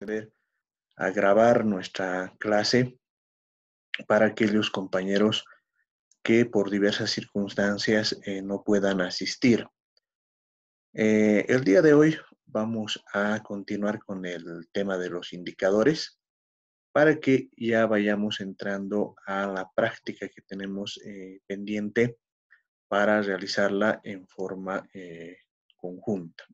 proceder a grabar nuestra clase para aquellos compañeros que por diversas circunstancias no puedan asistir. El día de hoy vamos a continuar con el tema de los indicadores para que ya vayamos entrando a la práctica que tenemos pendiente para realizarla en forma conjunta,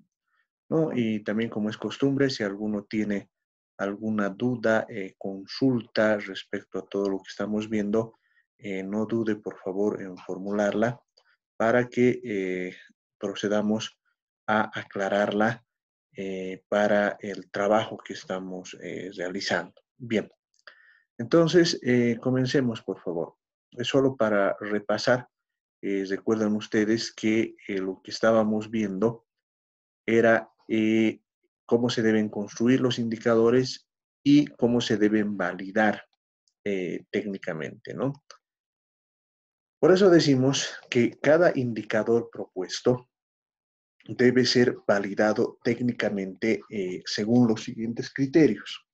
¿no? Y también, como es costumbre, si alguno tiene alguna duda, consulta respecto a todo lo que estamos viendo, no dude, por favor, en formularla para que procedamos a aclararla para el trabajo que estamos realizando. Bien, entonces comencemos, por favor. Es solo para repasar. Recuerdan ustedes que lo que estábamos viendo era cómo se deben construir los indicadores y cómo se deben validar técnicamente, ¿no? Por eso decimos que cada indicador propuesto debe ser validado técnicamente según los siguientes criterios.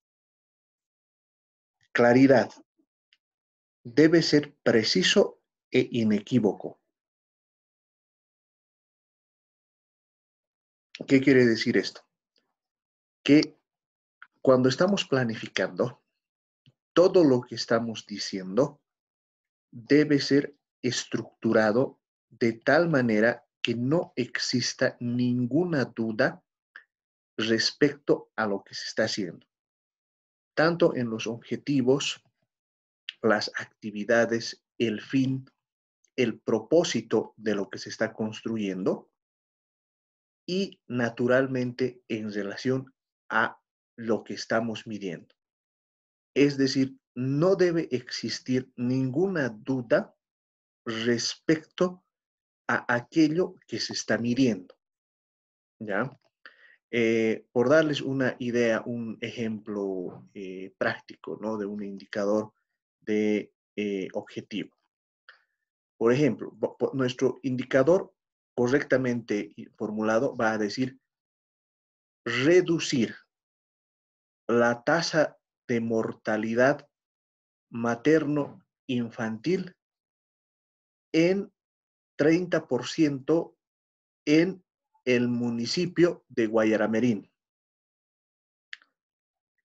Claridad. Debe ser preciso e inequívoco. ¿Qué quiere decir esto? Que cuando estamos planificando, todo lo que estamos diciendo debe ser estructurado de tal manera que no exista ninguna duda respecto a lo que se está haciendo, tanto en los objetivos, las actividades, el fin, el propósito de lo que se está construyendo y naturalmente en relación a lo que estamos midiendo. Es decir, no debe existir ninguna duda respecto a aquello que se está midiendo, ¿ya? Por darles una idea, un ejemplo práctico, ¿no? De un indicador de objetivo. Por ejemplo, nuestro indicador correctamente formulado va a decir reducir la tasa de mortalidad materno-infantil en 30% en el municipio de Guayaramerín.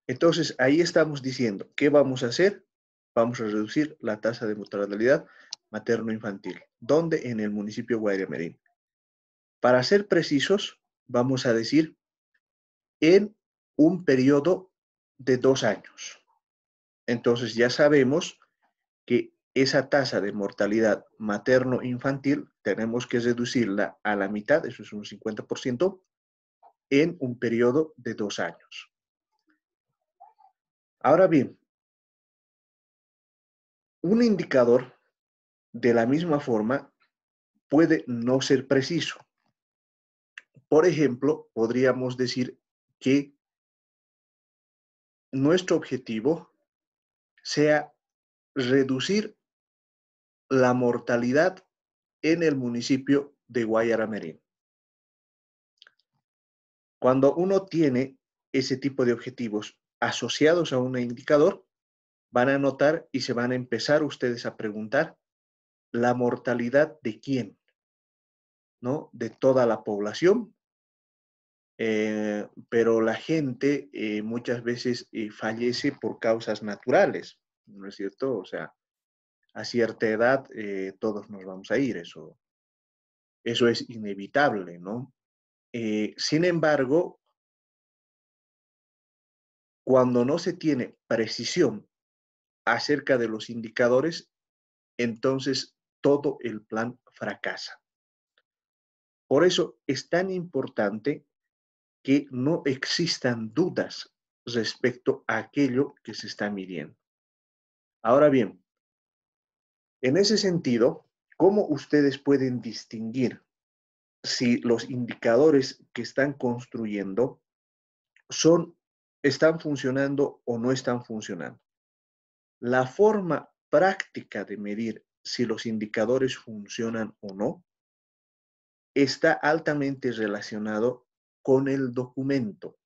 Entonces, ahí estamos diciendo, ¿qué vamos a hacer? Vamos a reducir la tasa de mortalidad materno-infantil. ¿Dónde? En el municipio de Guayaramerín. Para ser precisos, vamos a decir en un periodo de 2 años. Entonces, ya sabemos que esa tasa de mortalidad materno-infantil tenemos que reducirla a la mitad, eso es un 50%, en un periodo de 2 años. Ahora bien, un indicador de la misma forma puede no ser preciso. Por ejemplo, podríamos decir que nuestro objetivo sea reducir la mortalidad en el municipio de Guayaramerín. Cuando uno tiene ese tipo de objetivos asociados a un indicador, van a notar y se van a empezar ustedes a preguntar la mortalidad de quién, ¿no? De toda la población, pero la gente muchas veces fallece por causas naturales, ¿no es cierto? O sea, a cierta edad todos nos vamos a ir, eso es inevitable, ¿no? Sin embargo, cuando no se tiene precisión acerca de los indicadores, entonces todo el plan fracasa. Por eso es tan importante que no existan dudas respecto a aquello que se está midiendo. Ahora bien, en ese sentido, ¿cómo ustedes pueden distinguir si los indicadores que están construyendo están funcionando o no están funcionando? La forma práctica de medir si los indicadores funcionan o no está altamente relacionado con el documento.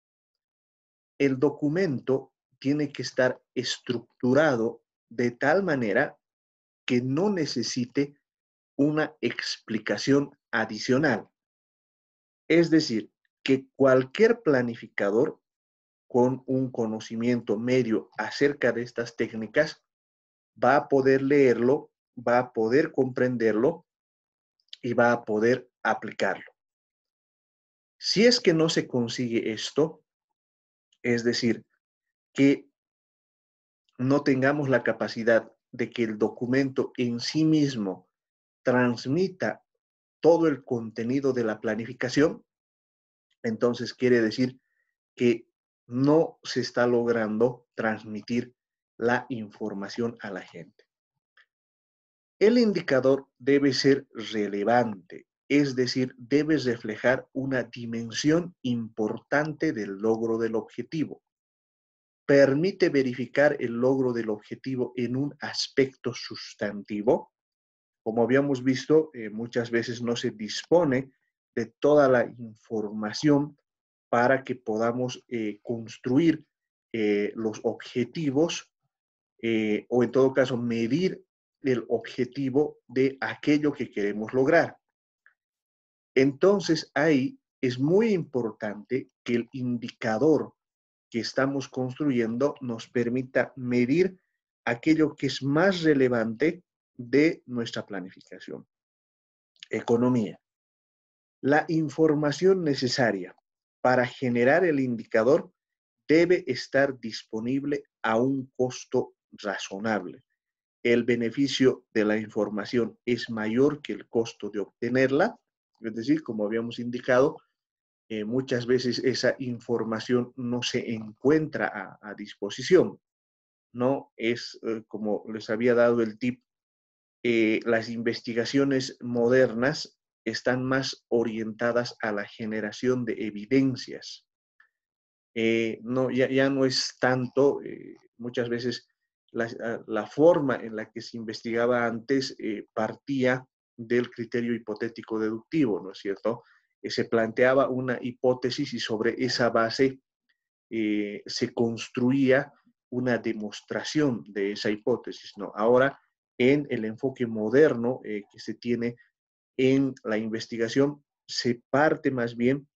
el documento tiene que estar estructurado de tal manera que no necesite una explicación adicional. Es decir, que cualquier planificador con un conocimiento medio acerca de estas técnicas va a poder leerlo, va a poder comprenderlo y va a poder aplicarlo. Si es que no se consigue esto, es decir, que no tengamos la capacidad de que el documento en sí mismo transmita todo el contenido de la planificación, entonces quiere decir que no se está logrando transmitir la información a la gente. El indicador debe ser relevante, es decir, debe reflejar una dimensión importante del logro del objetivo. Permite verificar el logro del objetivo en un aspecto sustantivo. Como habíamos visto, muchas veces no se dispone de toda la información para que podamos construir los objetivos o en todo caso medir el objetivo de aquello que queremos lograr. Entonces ahí es muy importante que el indicador que estamos construyendo nos permita medir aquello que es más relevante de nuestra planificación. Economía. La información necesaria para generar el indicador debe estar disponible a un costo razonable. El beneficio de la información es mayor que el costo de obtenerla, es decir, como habíamos indicado, muchas veces esa información no se encuentra a disposición, ¿no? Es como les había dado el tip, las investigaciones modernas están más orientadas a la generación de evidencias. No, ya no es tanto, muchas veces la forma en la que se investigaba antes partía del criterio hipotético deductivo, ¿no es cierto? Se planteaba una hipótesis y sobre esa base se construía una demostración de esa hipótesis, ¿no? Ahora, en el enfoque moderno que se tiene en la investigación, se parte más bien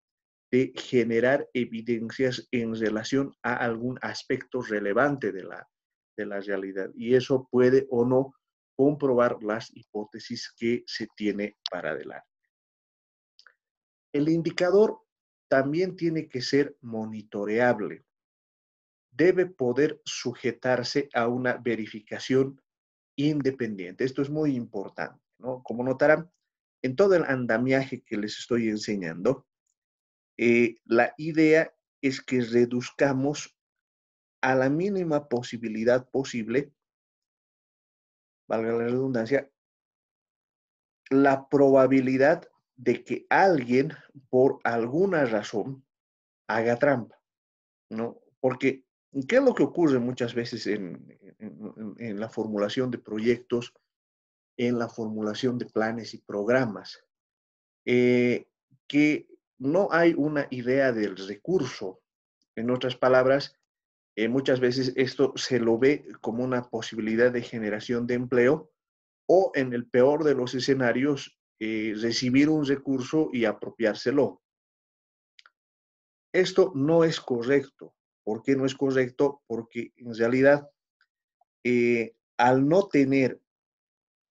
de generar evidencias en relación a algún aspecto relevante de la realidad. Y eso puede o no comprobar las hipótesis que se tiene para adelante. El indicador también tiene que ser monitoreable. Debe poder sujetarse a una verificación independiente. Esto es muy importante, ¿no? Como notarán, en todo el andamiaje que les estoy enseñando, la idea es que reduzcamos a la mínima posibilidad posible, valga la redundancia, la probabilidad de que alguien, por alguna razón, haga trampa, ¿no? Porque, ¿qué es lo que ocurre muchas veces en la formulación de proyectos, en la formulación de planes y programas? Que no hay una idea del recurso. En otras palabras, muchas veces esto se lo ve como una posibilidad de generación de empleo o, en el peor de los escenarios, recibir un recurso y apropiárselo. Esto no es correcto. ¿Por qué no es correcto? Porque en realidad, al no tener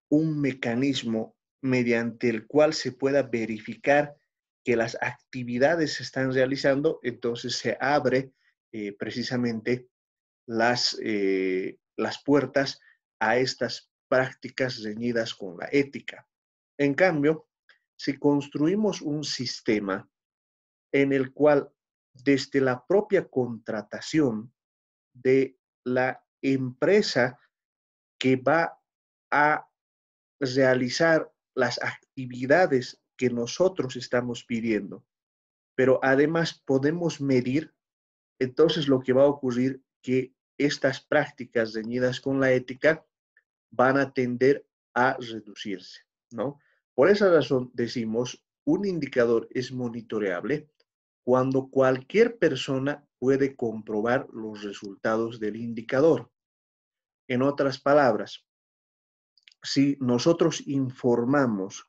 un mecanismo mediante el cual se pueda verificar que las actividades se están realizando, entonces se abre precisamente las puertas a estas prácticas reñidas con la ética. En cambio, si construimos un sistema en el cual desde la propia contratación de la empresa que va a realizar las actividades que nosotros estamos pidiendo, pero además podemos medir, entonces lo que va a ocurrir que estas prácticas reñidas con la ética van a tender a reducirse, ¿no? Por esa razón decimos, un indicador es monitoreable cuando cualquier persona puede comprobar los resultados del indicador. En otras palabras, si nosotros informamos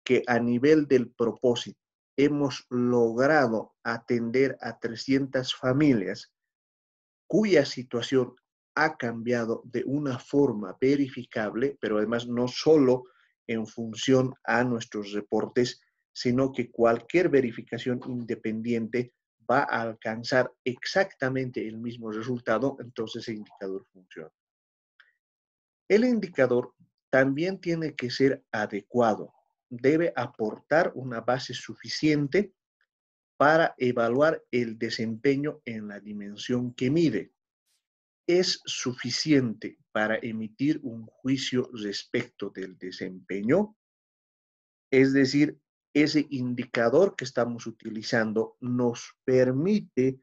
que a nivel del propósito hemos logrado atender a 300 familias cuya situación ha cambiado de una forma verificable, pero además no solo en función a nuestros reportes, sino que cualquier verificación independiente va a alcanzar exactamente el mismo resultado, entonces el indicador funciona. El indicador también tiene que ser adecuado, debe aportar una base suficiente para evaluar el desempeño en la dimensión que mide. ¿Es suficiente para emitir un juicio respecto del desempeño? Es decir, ese indicador que estamos utilizando nos permite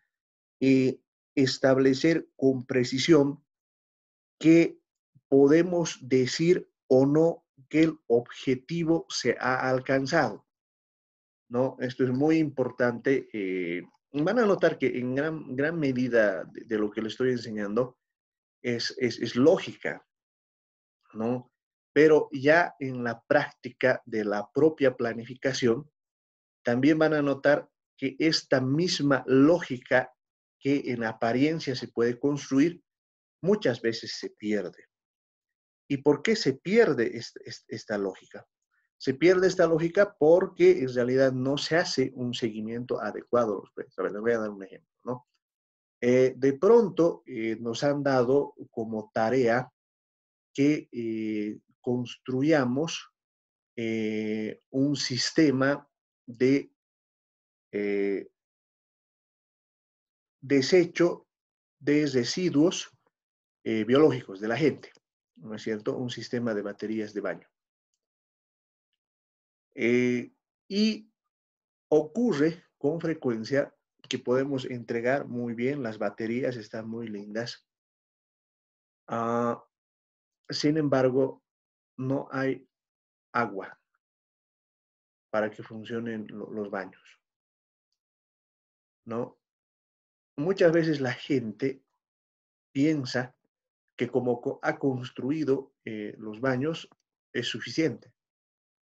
establecer con precisión que podemos decir o no que el objetivo se ha alcanzado, ¿no? Esto es muy importante. Van a notar que en gran medida de lo que les estoy enseñando es lógica, ¿no? Pero ya en la práctica de la propia planificación, también van a notar que esta misma lógica que en apariencia se puede construir, muchas veces se pierde. ¿Y por qué se pierde esta lógica? Se pierde esta lógica porque en realidad no se hace un seguimiento adecuado a los proyectos. A ver, les voy a dar un ejemplo, ¿no? De pronto nos han dado como tarea que construyamos un sistema de eh, desecho de residuos biológicos de la gente, ¿no es cierto? Un sistema de baterías de baño. Y ocurre con frecuencia que podemos entregar muy bien, las baterías están muy lindas. Sin embargo, no hay agua para que funcionen los baños, ¿no? Muchas veces la gente piensa que como ha construido los baños es suficiente,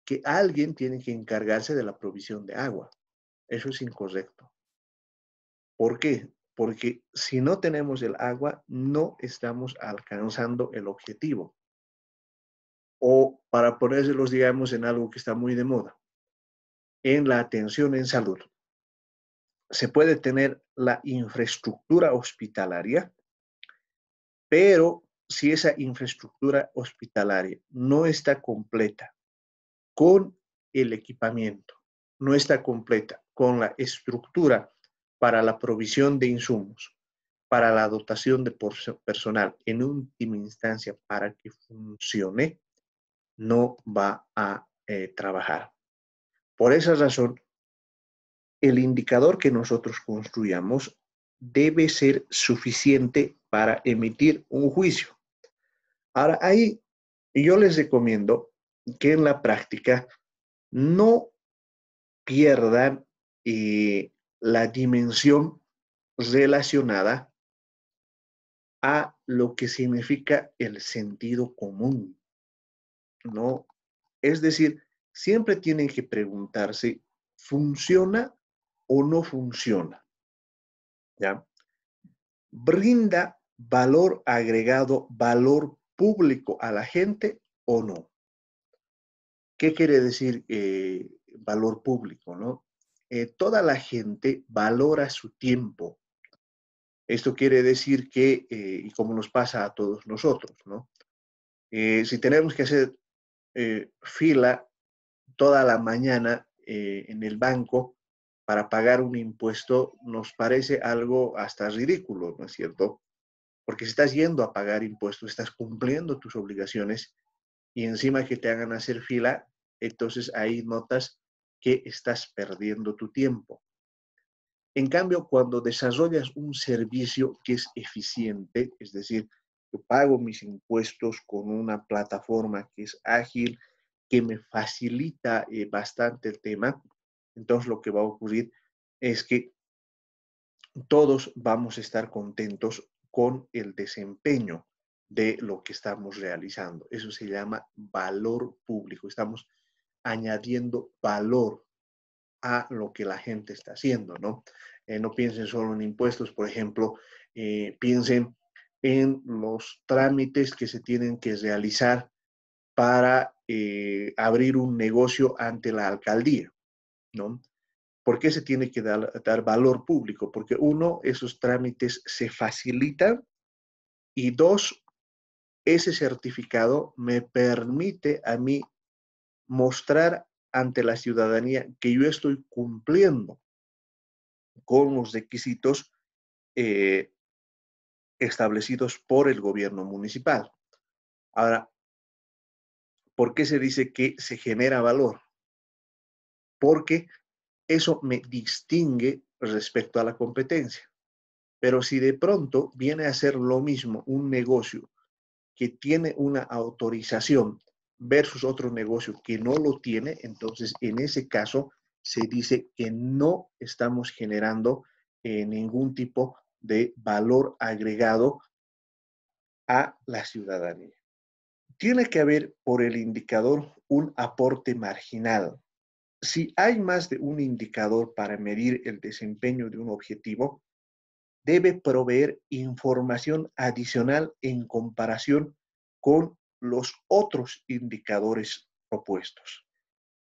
que alguien tiene que encargarse de la provisión de agua. Eso es incorrecto. ¿Por qué? Porque si no tenemos el agua, no estamos alcanzando el objetivo. O para ponérselos, digamos, en algo que está muy de moda, en la atención en salud. Se puede tener la infraestructura hospitalaria, pero si esa infraestructura hospitalaria no está completa con el equipamiento, no está completa con la estructura para la provisión de insumos, para la dotación de personal, en última instancia, para que funcione, no va a trabajar. Por esa razón, el indicador que nosotros construyamos debe ser suficiente para emitir un juicio. Ahora, ahí yo les recomiendo que en la práctica no pierdan la dimensión relacionada a lo que significa el sentido común, ¿no? Es decir, siempre tienen que preguntarse, ¿funciona o no funciona? ¿Ya? ¿Brinda valor agregado, valor público a la gente o no? ¿Qué quiere decir valor público, no? Toda la gente valora su tiempo. Esto quiere decir que, y como nos pasa a todos nosotros, ¿no? Si tenemos que hacer fila toda la mañana en el banco para pagar un impuesto, nos parece algo hasta ridículo, ¿no es cierto? Porque si estás yendo a pagar impuestos, estás cumpliendo tus obligaciones y encima que te hagan hacer fila, entonces ahí notas que estás perdiendo tu tiempo. En cambio, cuando desarrollas un servicio que es eficiente, es decir, yo pago mis impuestos con una plataforma que es ágil, que me facilita bastante el tema, entonces lo que va a ocurrir es que todos vamos a estar contentos con el desempeño de lo que estamos realizando. Eso se llama valor público. Estamos añadiendo valor a lo que la gente está haciendo, ¿no? No piensen solo en impuestos, por ejemplo, piensen en los trámites que se tienen que realizar para abrir un negocio ante la alcaldía, ¿no? ¿Por qué se tiene que dar valor público? Porque uno, esos trámites se facilitan y dos, ese certificado me permite a mí mostrar ante la ciudadanía que yo estoy cumpliendo con los requisitos eh, establecidos por el gobierno municipal. Ahora, ¿por qué se dice que se genera valor? Porque eso me distingue respecto a la competencia. Pero si de pronto viene a ser lo mismo un negocio que tiene una autorización versus otro negocio que no lo tiene, entonces en ese caso se dice que no estamos generando ningún tipo de valor agregado a la ciudadanía. Tiene que haber por el indicador un aporte marginal. Si hay más de un indicador para medir el desempeño de un objetivo, debe proveer información adicional en comparación con los otros indicadores propuestos.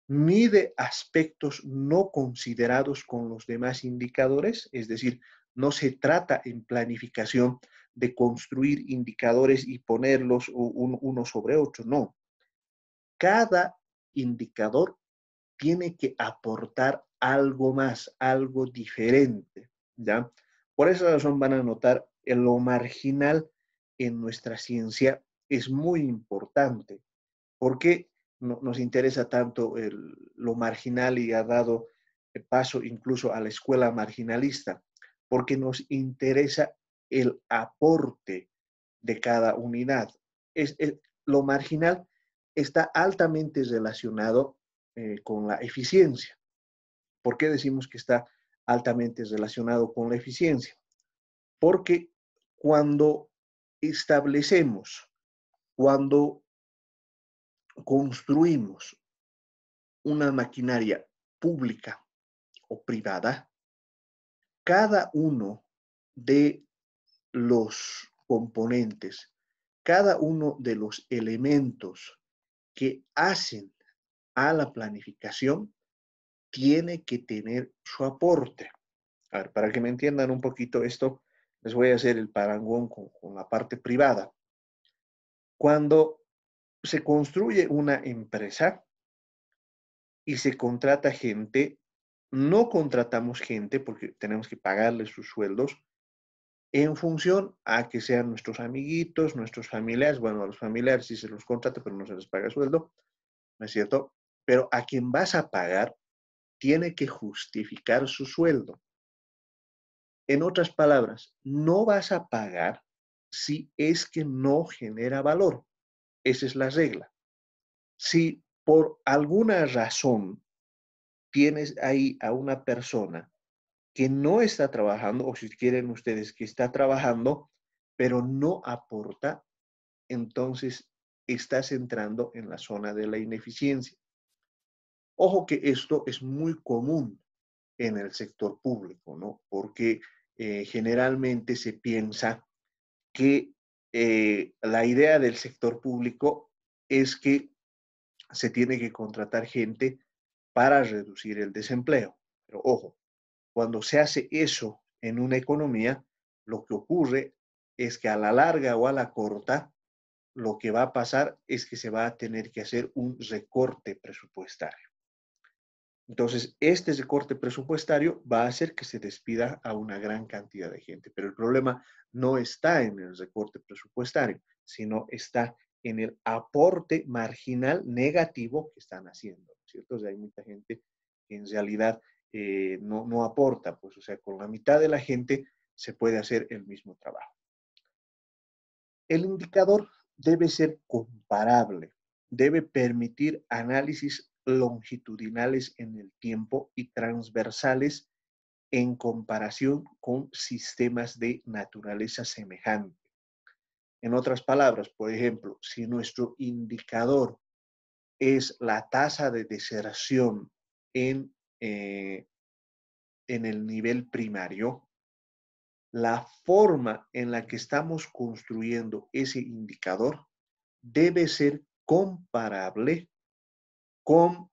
Mide aspectos no considerados con los demás indicadores, es decir, no se trata en planificación de construir indicadores y ponerlos uno sobre otro, no. Cada indicador tiene que aportar algo más, algo diferente, ¿ya? Por esa razón van a notar en lo marginal en nuestra ciencia es muy importante. ¿Por qué nos interesa tanto lo marginal y ha dado paso incluso a la escuela marginalista? Porque nos interesa el aporte de cada unidad. Lo marginal está altamente relacionado con la eficiencia. ¿Por qué decimos que está altamente relacionado con la eficiencia? Porque cuando establecemos, cuando construimos una maquinaria pública o privada, cada uno de los componentes, cada uno de los elementos que hacen a la planificación tiene que tener su aporte. A ver, para que me entiendan un poquito esto, les voy a hacer el parangón con la parte privada. Cuando se construye una empresa y se contrata gente, no contratamos gente porque tenemos que pagarles sus sueldos en función a que sean nuestros amiguitos, nuestros familiares. Bueno, a los familiares sí se los contrata, pero no se les paga sueldo, ¿no es cierto? Pero a quien vas a pagar tiene que justificar su sueldo. En otras palabras, no vas a pagar si es que no genera valor. Esa es la regla. Si por alguna razón tienes ahí a una persona que no está trabajando, o si quieren ustedes que está trabajando, pero no aporta, entonces estás entrando en la zona de la ineficiencia. Ojo que esto es muy común en el sector público, ¿no? Porque generalmente se piensa que la idea del sector público es que se tiene que contratar gente para reducir el desempleo. Pero ojo, cuando se hace eso en una economía, lo que ocurre es que a la larga o a la corta, lo que va a pasar es que se va a tener que hacer un recorte presupuestario. Entonces, este recorte presupuestario va a hacer que se despida a una gran cantidad de gente, pero el problema no está en el recorte presupuestario, sino está en el aporte marginal negativo que están haciendo, ¿cierto? O sea, hay mucha gente que en realidad no aporta, pues, o sea, con la mitad de la gente se puede hacer el mismo trabajo. El indicador debe ser comparable, debe permitir análisis longitudinales en el tiempo y transversales en comparación con sistemas de naturaleza semejante. En otras palabras, por ejemplo, si nuestro indicador es la tasa de deserción en, eh, en el nivel primario, la forma en la que estamos construyendo ese indicador debe ser comparable con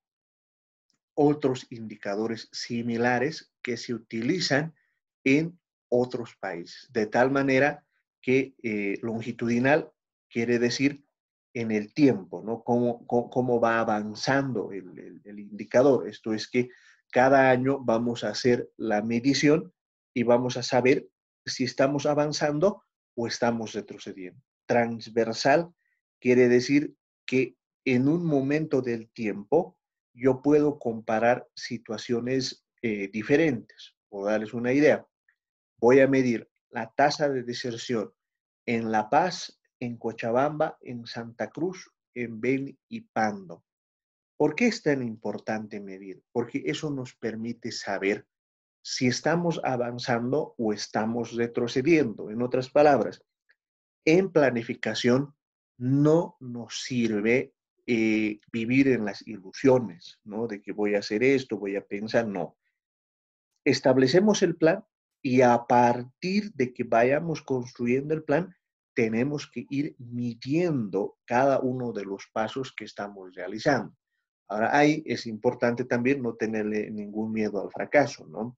otros indicadores similares que se utilizan en otros países, de tal manera que longitudinal quiere decir en el tiempo, ¿no? Cómo va avanzando el indicador. Esto es que cada año vamos a hacer la medición y vamos a saber si estamos avanzando o estamos retrocediendo. Transversal quiere decir que en un momento del tiempo yo puedo comparar situaciones diferentes. Por darles una idea, voy a medir la tasa de deserción en La Paz, en Cochabamba, en Santa Cruz, en Beni y Pando. ¿Por qué es tan importante medir? Porque eso nos permite saber si estamos avanzando o estamos retrocediendo. En otras palabras, en planificación no nos sirve vivir en las ilusiones, ¿no? De que voy a hacer esto, voy a pensar, no. Establecemos el plan y a partir de que vayamos construyendo el plan, tenemos que ir midiendo cada uno de los pasos que estamos realizando. Ahora, ahí es importante también no tenerle ningún miedo al fracaso, ¿no?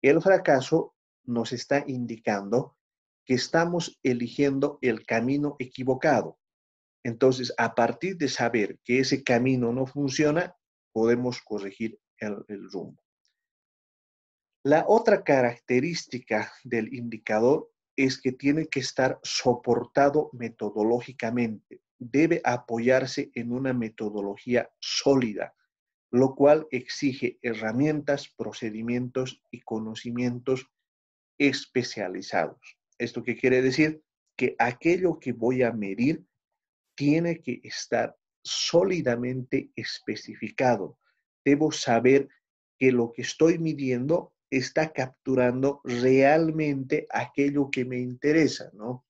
El fracaso nos está indicando que estamos eligiendo el camino equivocado. Entonces, a partir de saber que ese camino no funciona, podemos corregir el rumbo. La otra característica del indicador es que tiene que estar soportado metodológicamente. Debe apoyarse en una metodología sólida, lo cual exige herramientas, procedimientos y conocimientos especializados. ¿Esto qué quiere decir? Que aquello que voy a medir tiene que estar sólidamente especificado. Debo saber que lo que estoy midiendo está capturando realmente aquello que me interesa, ¿no?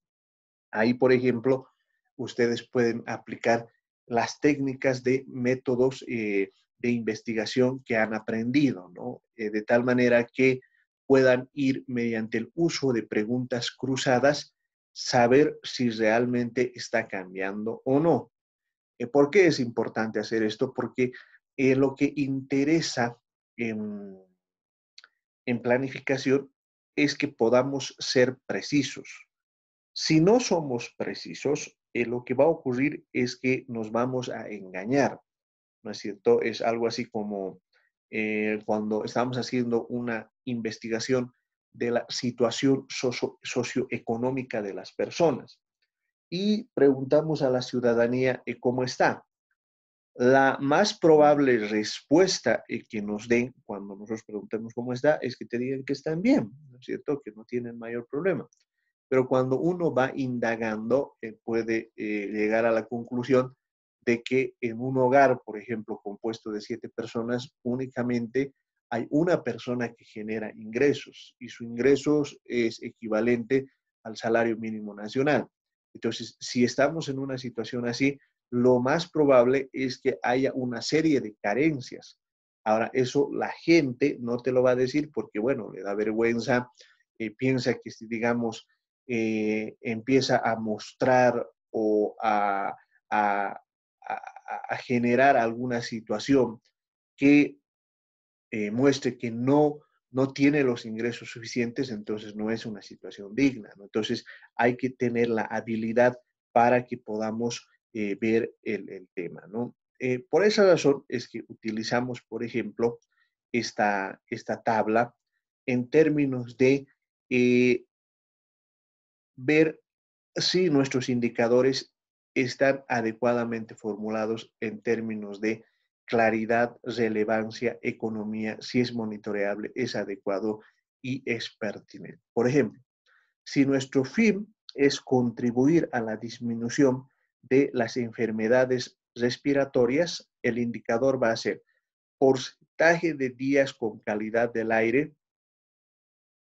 Ahí, por ejemplo, ustedes pueden aplicar las técnicas de métodos de investigación que han aprendido, ¿no? De tal manera que puedan ir mediante el uso de preguntas cruzadas, saber si realmente está cambiando o no. ¿Por qué es importante hacer esto? Porque lo que interesa en, en planificación es que podamos ser precisos. Si no somos precisos, lo que va a ocurrir es que nos vamos a engañar, ¿no es cierto? Es algo así como cuando estamos haciendo una investigación de la situación socioeconómica de las personas y preguntamos a la ciudadanía cómo está. La más probable respuesta que nos den cuando nosotros preguntemos cómo está es que te digan que están bien, ¿no es cierto? Que no tienen mayor problema. Pero cuando uno va indagando, puede llegar a la conclusión de que en un hogar, por ejemplo, compuesto de 7 personas, únicamente hay una persona que genera ingresos y su ingresos es equivalente al salario mínimo nacional. Entonces, si estamos en una situación así, lo más probable es que haya una serie de carencias. Ahora, eso la gente no te lo va a decir porque, bueno, le da vergüenza, piensa que, si digamos, empieza a mostrar o a generar alguna situación que muestre que no tiene los ingresos suficientes, entonces no es una situación digna, ¿no? Entonces hay que tener la habilidad para que podamos ver el tema, ¿no? Por esa razón es que utilizamos, por ejemplo, esta tabla en términos de ver si nuestros indicadores están adecuadamente formulados en términos de claridad, relevancia, economía, si es monitoreable, es adecuado y es pertinente. Por ejemplo, si nuestro fin es contribuir a la disminución de las enfermedades respiratorias, el indicador va a ser porcentaje de días con calidad del aire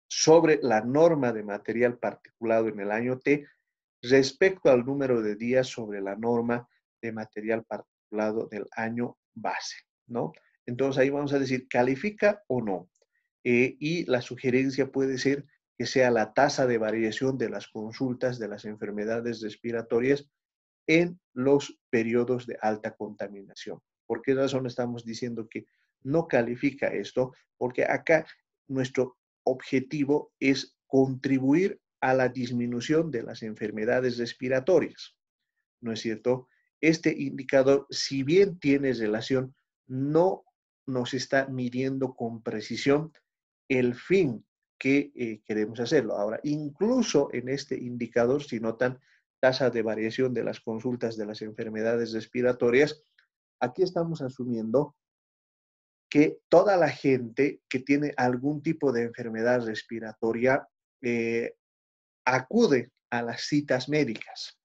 sobre la norma de material particulado en el año T respecto al número de días sobre la norma de material particulado del año base, ¿no? Entonces ahí vamos a decir, ¿califica o no? Y la sugerencia puede ser que sea la tasa de variación de las consultas de las enfermedades respiratorias en los periodos de alta contaminación. ¿Por qué razón estamos diciendo que no califica esto? Porque acá nuestro objetivo es contribuir a la disminución de las enfermedades respiratorias, ¿no es cierto? Este indicador, si bien tiene relación, no nos está midiendo con precisión el fin que queremos hacerlo. Ahora, incluso en este indicador, si notan tasa de variación de las consultas de las enfermedades respiratorias, aquí estamos asumiendo que toda la gente que tiene algún tipo de enfermedad respiratoria eh, acude a las citas médicas,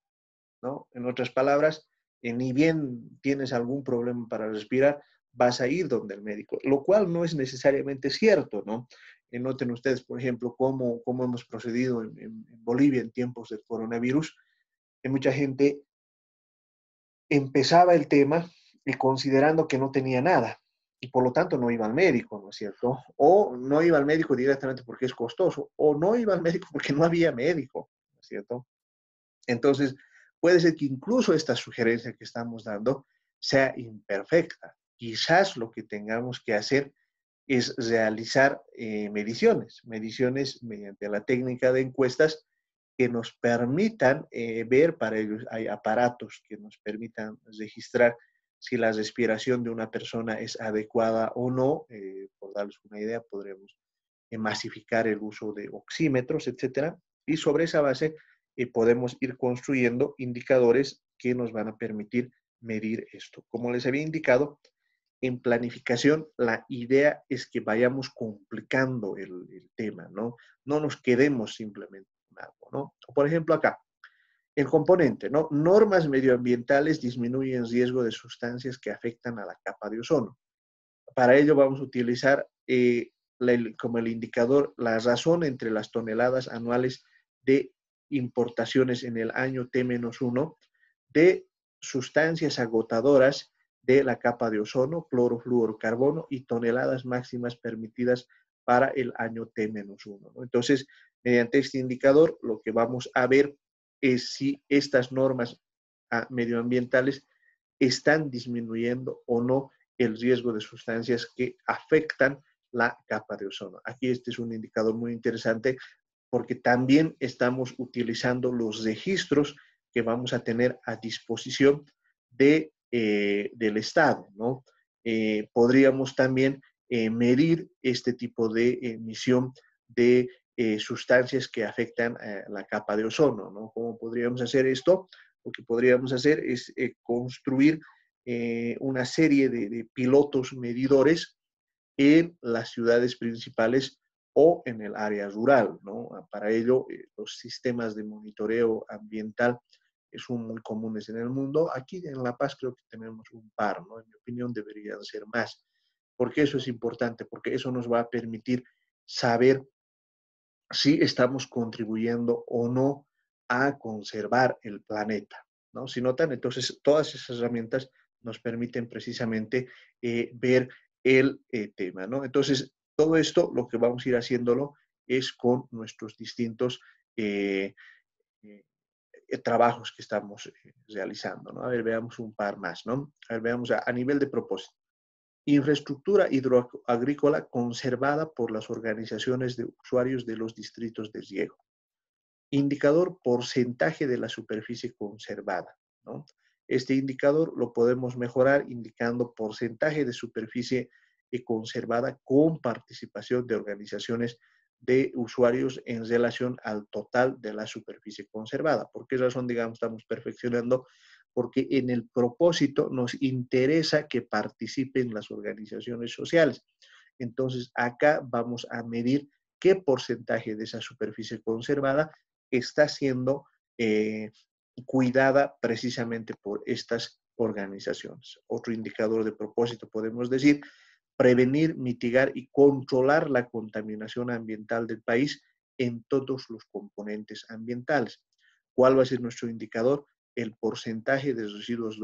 ¿no? En otras palabras, ni bien tienes algún problema para respirar, vas a ir donde el médico, lo cual no es necesariamente cierto, ¿no? Noten ustedes, por ejemplo, cómo hemos procedido en Bolivia en tiempos del coronavirus, que mucha gente empezaba el tema considerando que no tenía nada y por lo tanto no iba al médico, ¿no es cierto? O no iba al médico directamente porque es costoso, o no iba al médico porque no había médico, ¿no es cierto? Entonces, puede ser que incluso esta sugerencia que estamos dando sea imperfecta. Quizás lo que tengamos que hacer es realizar mediciones mediante la técnica de encuestas que nos permitan ver, para ellos hay aparatos que nos permitan registrar si la respiración de una persona es adecuada o no. Por darles una idea, podremos masificar el uso de oxímetros, etcétera, y sobre esa base podemos ir construyendo indicadores que nos van a permitir medir esto. Como les había indicado, en planificación la idea es que vayamos complicando el tema, ¿no? No nos quedemos simplemente con algo, ¿no? Por ejemplo, acá, el componente, ¿no? Normas medioambientales disminuyen riesgo de sustancias que afectan a la capa de ozono. Para ello vamos a utilizar como el indicador la razón entre las toneladas anuales de importaciones en el año T-1 de sustancias agotadoras de la capa de ozono, clorofluorocarbono y toneladas máximas permitidas para el año T-1, ¿no? Entonces, mediante este indicador, lo que vamos a ver es si estas normas medioambientales están disminuyendo o no el riesgo de sustancias que afectan la capa de ozono. Aquí este es un indicador muy interesante porque también estamos utilizando los registros que vamos a tener a disposición del Estado, ¿no? Podríamos también medir este tipo de emisión de sustancias que afectan la capa de ozono, ¿no? ¿Cómo podríamos hacer esto? Lo que podríamos hacer es construir una serie de pilotos medidores en las ciudades principales o en el área rural, ¿no? Para ello, los sistemas de monitoreo ambiental son muy comunes en el mundo. Aquí en La Paz creo que tenemos un par, ¿no? En mi opinión deberían ser más. ¿Por qué eso es importante? Porque eso nos va a permitir saber si estamos contribuyendo o no a conservar el planeta, ¿no? Si notan, entonces todas esas herramientas nos permiten precisamente ver el tema, ¿no? Entonces, todo esto lo que vamos a ir haciéndolo es con nuestros distintos eh, eh, trabajos que estamos realizando, ¿no? A ver, veamos un par más, ¿no? A ver, veamos a nivel de propósito. Infraestructura hidroagrícola conservada por las organizaciones de usuarios de los distritos de riego. Indicador porcentaje de la superficie conservada, ¿no? Este indicador lo podemos mejorar indicando porcentaje de superficie conservada con participación de organizaciones de usuarios en relación al total de la superficie conservada. ¿Por qué razón, digamos, estamos perfeccionando? Porque en el propósito nos interesa que participen las organizaciones sociales. Entonces, acá vamos a medir qué porcentaje de esa superficie conservada está siendo cuidada precisamente por estas organizaciones. Otro indicador de propósito podemos decir prevenir, mitigar y controlar la contaminación ambiental del país en todos los componentes ambientales. ¿Cuál va a ser nuestro indicador? El porcentaje de residuos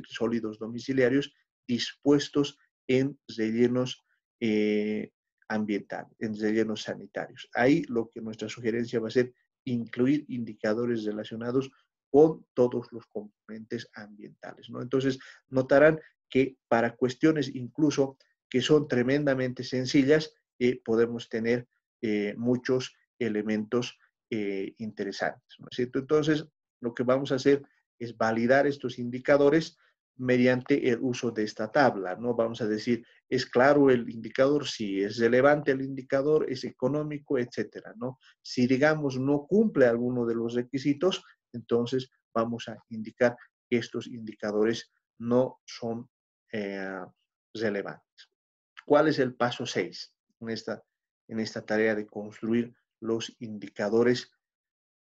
sólidos domiciliarios dispuestos en rellenos ambientales, en rellenos sanitarios. Ahí lo que nuestra sugerencia va a ser incluir indicadores relacionados con todos los componentes ambientales, ¿no? Entonces, notarán que para cuestiones incluso que son tremendamente sencillas, podemos tener muchos elementos interesantes, ¿no es cierto? Entonces, lo que vamos a hacer es validar estos indicadores mediante el uso de esta tabla, ¿no? Vamos a decir, ¿es claro el indicador? Sí. ¿Es relevante el indicador? ¿Es económico? Etcétera, ¿no? Si, digamos, no cumple alguno de los requisitos, entonces vamos a indicar que estos indicadores no son relevantes. ¿Cuál es el paso 6 en esta tarea de construir los indicadores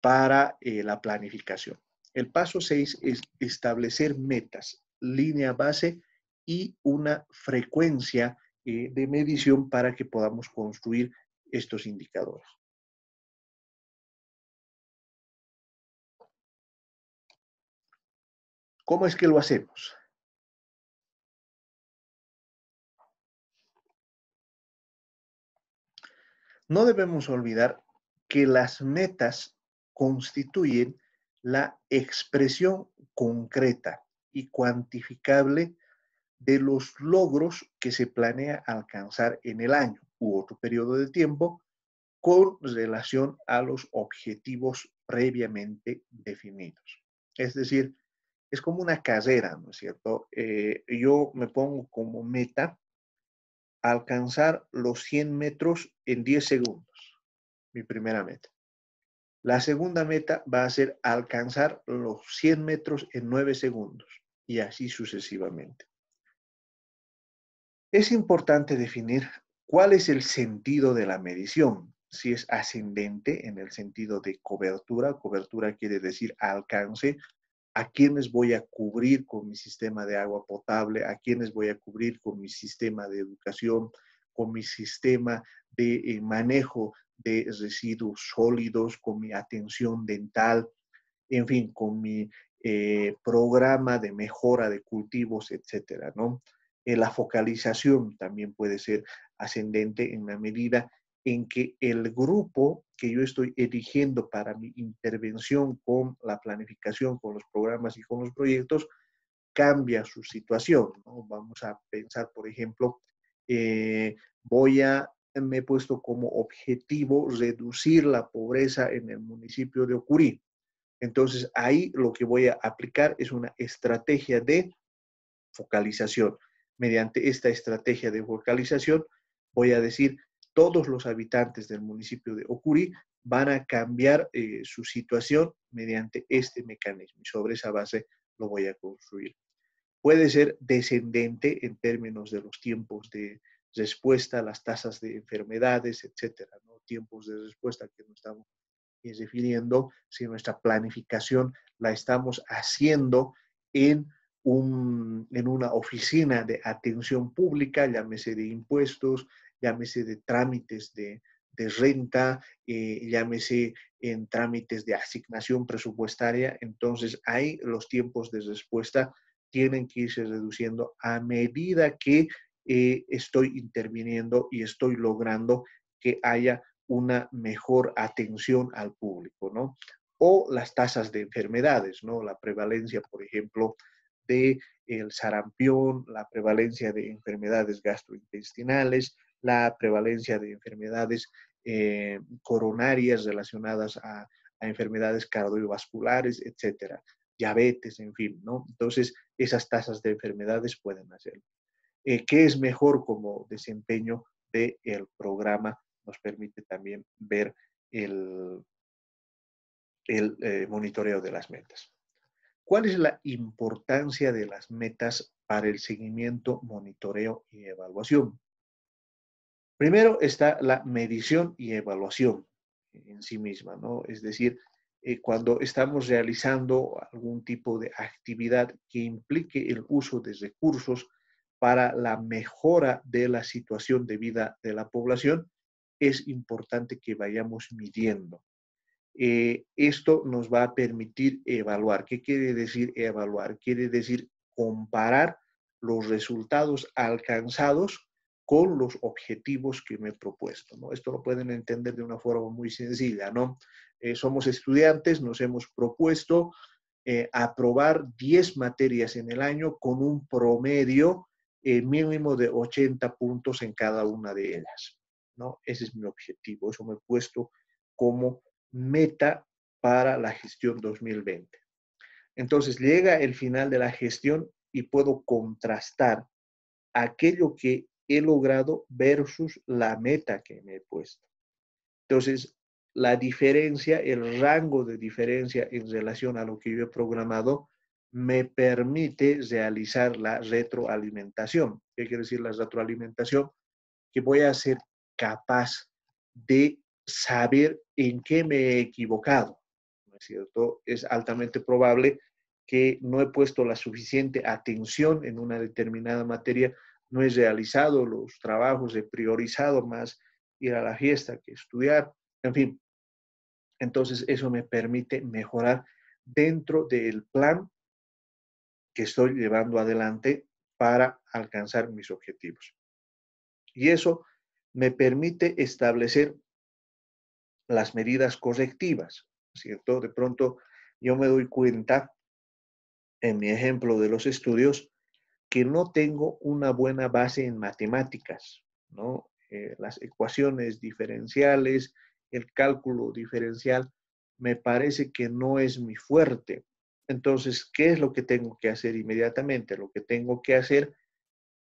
para la planificación? El paso 6 es establecer metas, línea base y una frecuencia de medición para que podamos construir estos indicadores. ¿Cómo es que lo hacemos? No debemos olvidar que las metas constituyen la expresión concreta y cuantificable de los logros que se planea alcanzar en el año u otro periodo de tiempo con relación a los objetivos previamente definidos. Es decir, es como una carrera, ¿no es cierto? Yo me pongo como meta alcanzar los 100 metros en 10 segundos, mi primera meta. La segunda meta va a ser alcanzar los 100 metros en 9 segundos y así sucesivamente. Es importante definir cuál es el sentido de la medición. Si es ascendente en el sentido de cobertura, cobertura quiere decir alcance, a quiénes voy a cubrir con mi sistema de agua potable, a quiénes voy a cubrir con mi sistema de educación, con mi sistema de manejo de residuos sólidos, con mi atención dental, en fin, con mi programa de mejora de cultivos, etcétera, ¿no? La focalización también puede ser ascendente en la medida en que el grupo que yo estoy eligiendo para mi intervención con la planificación, con los programas y con los proyectos, cambia su situación, ¿no? Vamos a pensar, por ejemplo, me he puesto como objetivo reducir la pobreza en el municipio de Ocurí. Entonces, ahí lo que voy a aplicar es una estrategia de focalización. Mediante esta estrategia de focalización, voy a decir, todos los habitantes del municipio de Ocurí van a cambiar su situación mediante este mecanismo y sobre esa base lo voy a construir. Puede ser descendente en términos de los tiempos de respuesta, las tasas de enfermedades, etcétera, ¿no? Tiempos de respuesta que no estamos definiendo si nuestra planificación la estamos haciendo en una oficina de atención pública, llámese de impuestos, llámese de trámites de renta, llámese en trámites de asignación presupuestaria. Entonces, ahí los tiempos de respuesta tienen que irse reduciendo a medida que estoy interviniendo y estoy logrando que haya una mejor atención al público, ¿no? O las tasas de enfermedades, ¿no? La prevalencia, por ejemplo, de el sarampión, la prevalencia de enfermedades gastrointestinales, la prevalencia de enfermedades coronarias relacionadas a enfermedades cardiovasculares, etcétera, diabetes, en fin, ¿no? Entonces, esas tasas de enfermedades pueden hacerlo. ¿Qué es mejor como desempeño del programa? Nos permite también ver el monitoreo de las metas. ¿Cuál es la importancia de las metas para el seguimiento, monitoreo y evaluación? Primero está la medición y evaluación en sí misma, ¿no? Es decir, cuando estamos realizando algún tipo de actividad que implique el uso de recursos, para la mejora de la situación de vida de la población, es importante que vayamos midiendo. Esto nos va a permitir evaluar. ¿Qué quiere decir evaluar? Quiere decir comparar los resultados alcanzados con los objetivos que me he propuesto, ¿no? Esto lo pueden entender de una forma muy sencilla, ¿no? Somos estudiantes, nos hemos propuesto aprobar 10 materias en el año con un promedio mínimo de 80 puntos en cada una de ellas, ¿no? Ese es mi objetivo, eso me he puesto como meta para la gestión 2020. Entonces llega el final de la gestión y puedo contrastar aquello que he logrado versus la meta que me he puesto. Entonces, la diferencia, el rango de diferencia en relación a lo que yo he programado, me permite realizar la retroalimentación. ¿Qué quiere decir la retroalimentación? Que voy a ser capaz de saber en qué me he equivocado, ¿no es cierto? Es altamente probable que no he puesto la suficiente atención en una determinada materia, no he realizado los trabajos, he priorizado más ir a la fiesta que estudiar, en fin. Entonces, eso me permite mejorar dentro del plan que estoy llevando adelante para alcanzar mis objetivos. Y eso me permite establecer las medidas correctivas, ¿cierto? De pronto yo me doy cuenta, en mi ejemplo de los estudios, que no tengo una buena base en matemáticas, ¿no? Las ecuaciones diferenciales, el cálculo diferencial, me parece que no es mi fuerte. Entonces, ¿qué es lo que tengo que hacer inmediatamente? Lo que tengo que hacer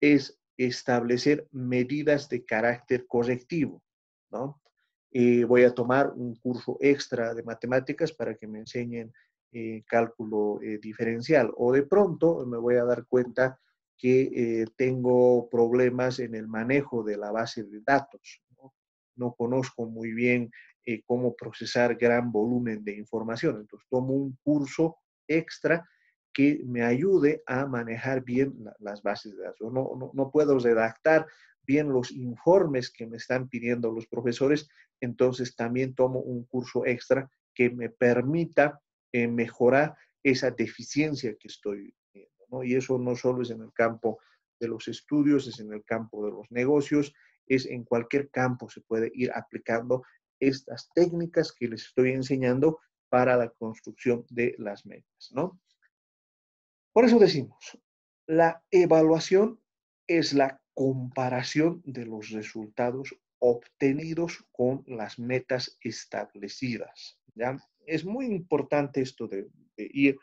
es establecer medidas de carácter correctivo, ¿no? Voy a tomar un curso extra de matemáticas para que me enseñen cálculo diferencial. O de pronto me voy a dar cuenta que tengo problemas en el manejo de la base de datos, ¿no? No conozco muy bien cómo procesar gran volumen de información. Entonces tomo un curso extra que me ayude a manejar bien las bases de datos. No puedo redactar bien los informes que me están pidiendo los profesores, entonces también tomo un curso extra que me permita mejorar esa deficiencia que estoy viendo, ¿no? Y eso no solo es en el campo de los estudios, es en el campo de los negocios, es en cualquier campo se puede ir aplicando estas técnicas que les estoy enseñando para la construcción de las metas, ¿no? Por eso decimos, la evaluación es la comparación de los resultados obtenidos con las metas establecidas, ¿ya? Es muy importante esto de ir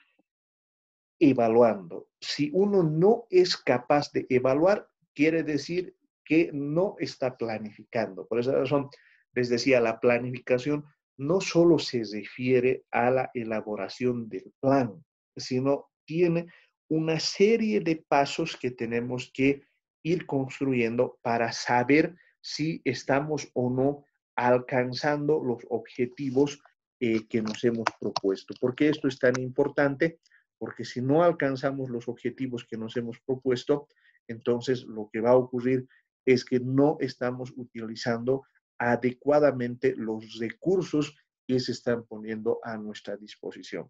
evaluando. Si uno no es capaz de evaluar, quiere decir que no está planificando. Por esa razón, les decía, la planificación no solo se refiere a la elaboración del plan, sino tiene una serie de pasos que tenemos que ir construyendo para saber si estamos o no alcanzando los objetivos que nos hemos propuesto. ¿Por qué esto es tan importante? Porque si no alcanzamos los objetivos que nos hemos propuesto, entonces lo que va a ocurrir es que no estamos utilizando adecuadamente los recursos que se están poniendo a nuestra disposición.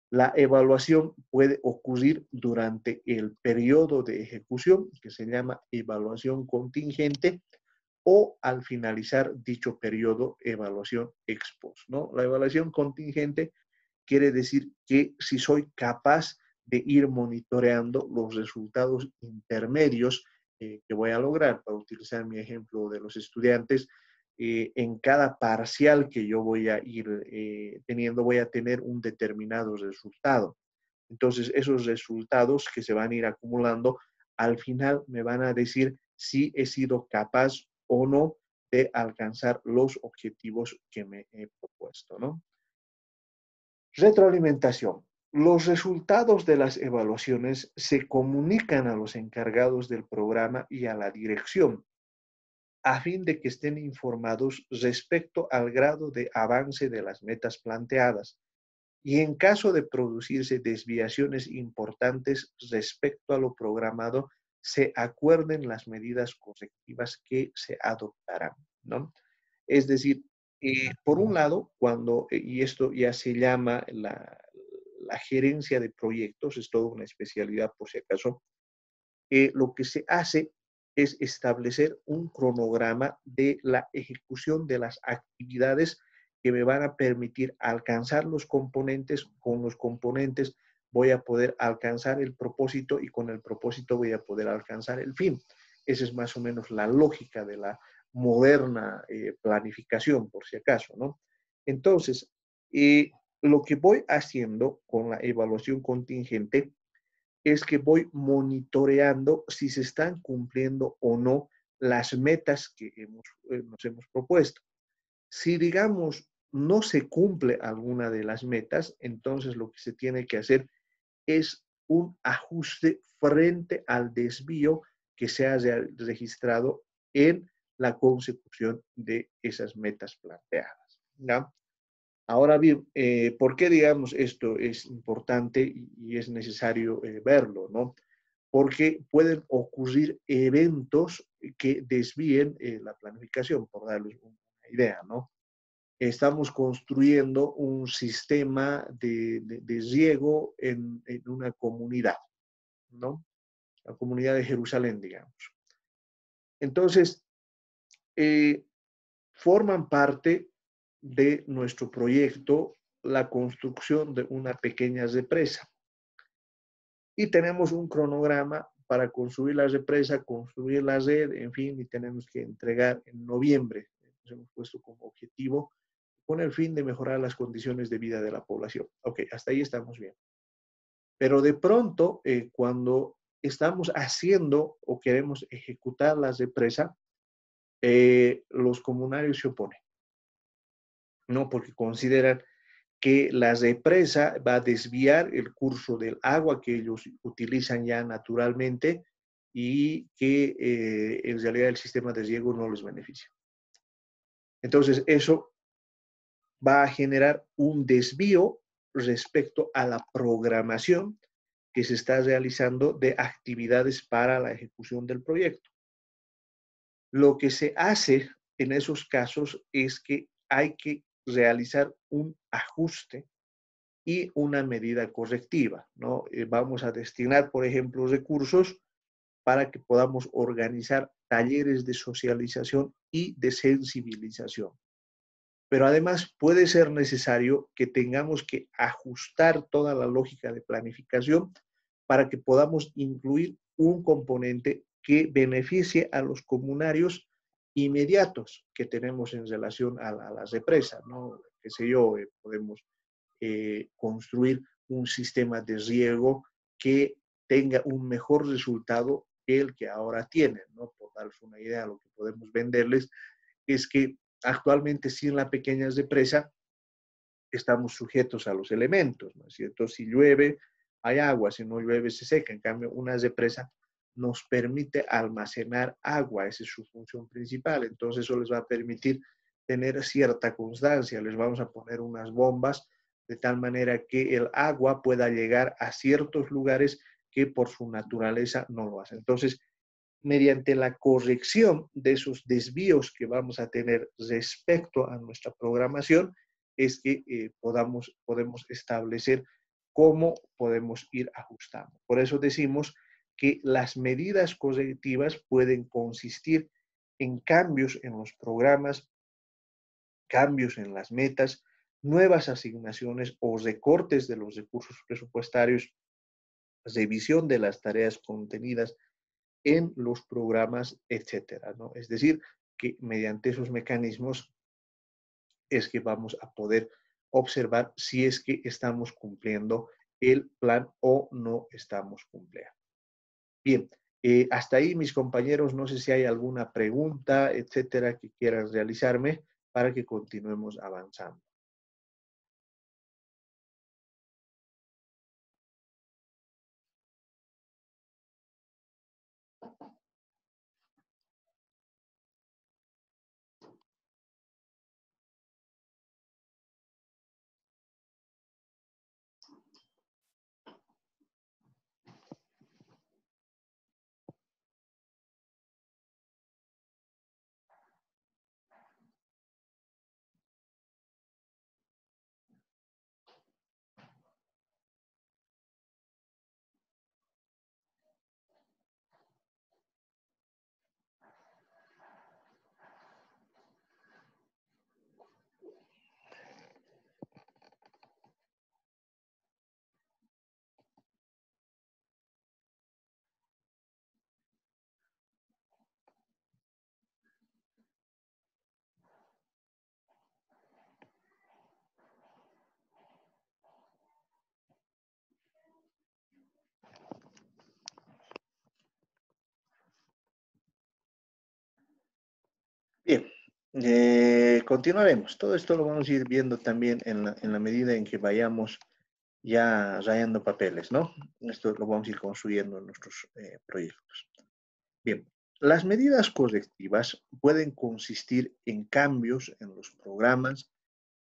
La evaluación puede ocurrir durante el periodo de ejecución, que se llama evaluación contingente, o al finalizar dicho periodo, evaluación ex post, ¿no? La evaluación contingente quiere decir que si soy capaz de ir monitoreando los resultados intermedios que voy a lograr, para utilizar mi ejemplo de los estudiantes, en cada parcial que yo voy a ir teniendo, voy a tener un determinado resultado. Entonces, esos resultados que se van a ir acumulando, al final me van a decir si he sido capaz o no de alcanzar los objetivos que me he propuesto, ¿no? Retroalimentación. Los resultados de las evaluaciones se comunican a los encargados del programa y a la dirección a fin de que estén informados respecto al grado de avance de las metas planteadas y en caso de producirse desviaciones importantes respecto a lo programado, se acuerden las medidas correctivas que se adoptarán, ¿no? Es decir, por un lado, y esto ya se llama la gerencia de proyectos, es toda una especialidad por si acaso, lo que se hace es establecer un cronograma de la ejecución de las actividades que me van a permitir alcanzar los componentes. Con los componentes voy a poder alcanzar el propósito y con el propósito voy a poder alcanzar el fin. Esa es más o menos la lógica de la moderna planificación, por si acaso, ¿no? Entonces, lo que voy haciendo con la evaluación contingente es que voy monitoreando si se están cumpliendo o no las metas que nos hemos propuesto. Si, digamos, no se cumple alguna de las metas, entonces lo que se tiene que hacer es un ajuste frente al desvío que se haya registrado en la consecución de esas metas planteadas, ¿no? Ahora bien, ¿por qué, digamos, esto es importante y es necesario verlo, ¿no? Porque pueden ocurrir eventos que desvíen la planificación, por darles una idea, ¿no? Estamos construyendo un sistema de riego en una comunidad, ¿no? La comunidad de Jerusalén, digamos. Entonces, eh, forman parte de nuestro proyecto la construcción de una pequeña represa. Y tenemos un cronograma para construir la represa, construir la red, en fin, y tenemos que entregar en noviembre. Nos hemos puesto como objetivo con el fin de mejorar las condiciones de vida de la población. Ok, hasta ahí estamos bien. Pero de pronto, cuando estamos haciendo o queremos ejecutar la represa, los comunarios se oponen, ¿no? Porque consideran que la represa va a desviar el curso del agua que ellos utilizan ya naturalmente y que en realidad el sistema de riego no les beneficia. Entonces, eso va a generar un desvío respecto a la programación que se está realizando de actividades para la ejecución del proyecto. Lo que se hace en esos casos es que hay que realizar un ajuste y una medida correctiva, ¿no? Vamos a destinar, por ejemplo, recursos para que podamos organizar talleres de socialización y de sensibilización. Pero además puede ser necesario que tengamos que ajustar toda la lógica de planificación para que podamos incluir un componente que beneficie a los comunarios inmediatos que tenemos en relación a la represa, ¿no? Qué sé yo, podemos construir un sistema de riego que tenga un mejor resultado que el que ahora tienen, ¿no? Por darles una idea, lo que podemos venderles es que actualmente sin la pequeña represa estamos sujetos a los elementos, ¿no es cierto? Si llueve, hay agua, si no llueve, se seca. En cambio, una represa nos permite almacenar agua, esa es su función principal. Entonces, eso les va a permitir tener cierta constancia. Les vamos a poner unas bombas de tal manera que el agua pueda llegar a ciertos lugares que por su naturaleza no lo hacen. Entonces, mediante la corrección de esos desvíos que vamos a tener respecto a nuestra programación, es que podemos establecer cómo podemos ir ajustando. Por eso decimos que las medidas correctivas pueden consistir en cambios en los programas, cambios en las metas, nuevas asignaciones o recortes de los recursos presupuestarios, revisión de las tareas contenidas en los programas, etcétera, ¿no? Es decir, que mediante esos mecanismos es que vamos a poder observar si es que estamos cumpliendo el plan o no estamos cumpliendo. Bien, hasta ahí mis compañeros, no sé si hay alguna pregunta, etcétera, que quieran realizarme para que continuemos avanzando. Continuaremos. Todo esto lo vamos a ir viendo también en la medida en que vayamos ya rayando papeles, ¿no? Esto lo vamos a ir construyendo en nuestros proyectos. Bien, las medidas correctivas pueden consistir en cambios en los programas,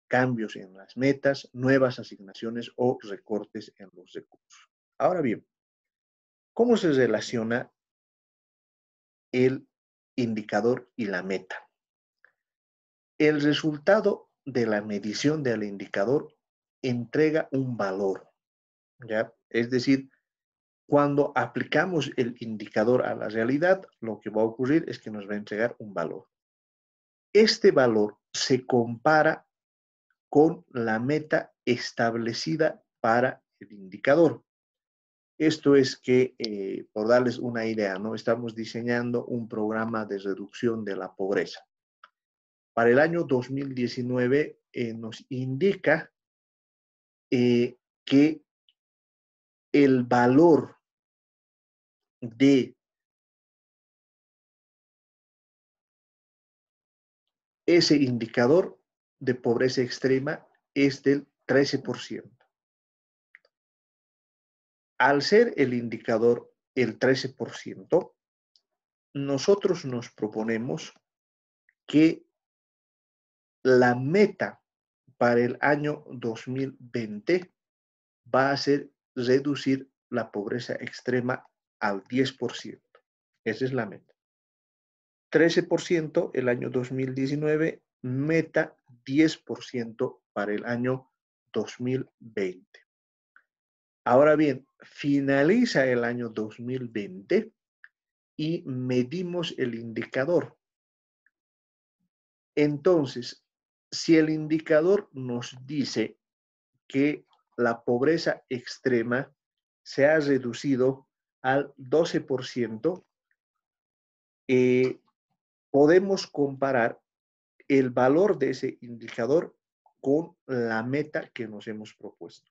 cambios en las metas, nuevas asignaciones o recortes en los recursos. Ahora bien, ¿cómo se relaciona el indicador y la meta? El resultado de la medición del indicador entrega un valor, ¿ya? Es decir, cuando aplicamos el indicador a la realidad, lo que va a ocurrir es que nos va a entregar un valor. Este valor se compara con la meta establecida para el indicador. Esto es que, por darles una idea, ¿no? Estamos diseñando un programa de reducción de la pobreza. Para el año 2019 nos indica que el valor de ese indicador de pobreza extrema es del 13%. Al ser el indicador el 13%, nosotros nos proponemos que la meta para el año 2020 va a ser reducir la pobreza extrema al 10%. Esa es la meta. 13% el año 2019, meta 10% para el año 2020. Ahora bien, finaliza el año 2020 y medimos el indicador. Entonces, si el indicador nos dice que la pobreza extrema se ha reducido al 12%, podemos comparar el valor de ese indicador con la meta que nos hemos propuesto.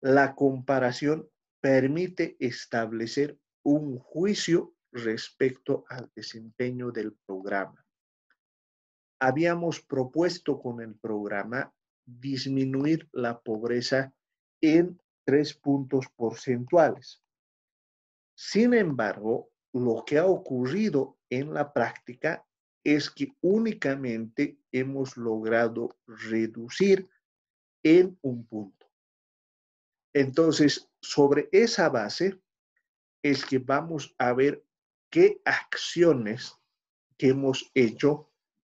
La comparación permite establecer un juicio respecto al desempeño del programa. Habíamos propuesto con el programa disminuir la pobreza en 3 puntos porcentuales. Sin embargo, lo que ha ocurrido en la práctica es que únicamente hemos logrado reducir en un punto. Entonces, sobre esa base es que vamos a ver qué acciones que hemos hecho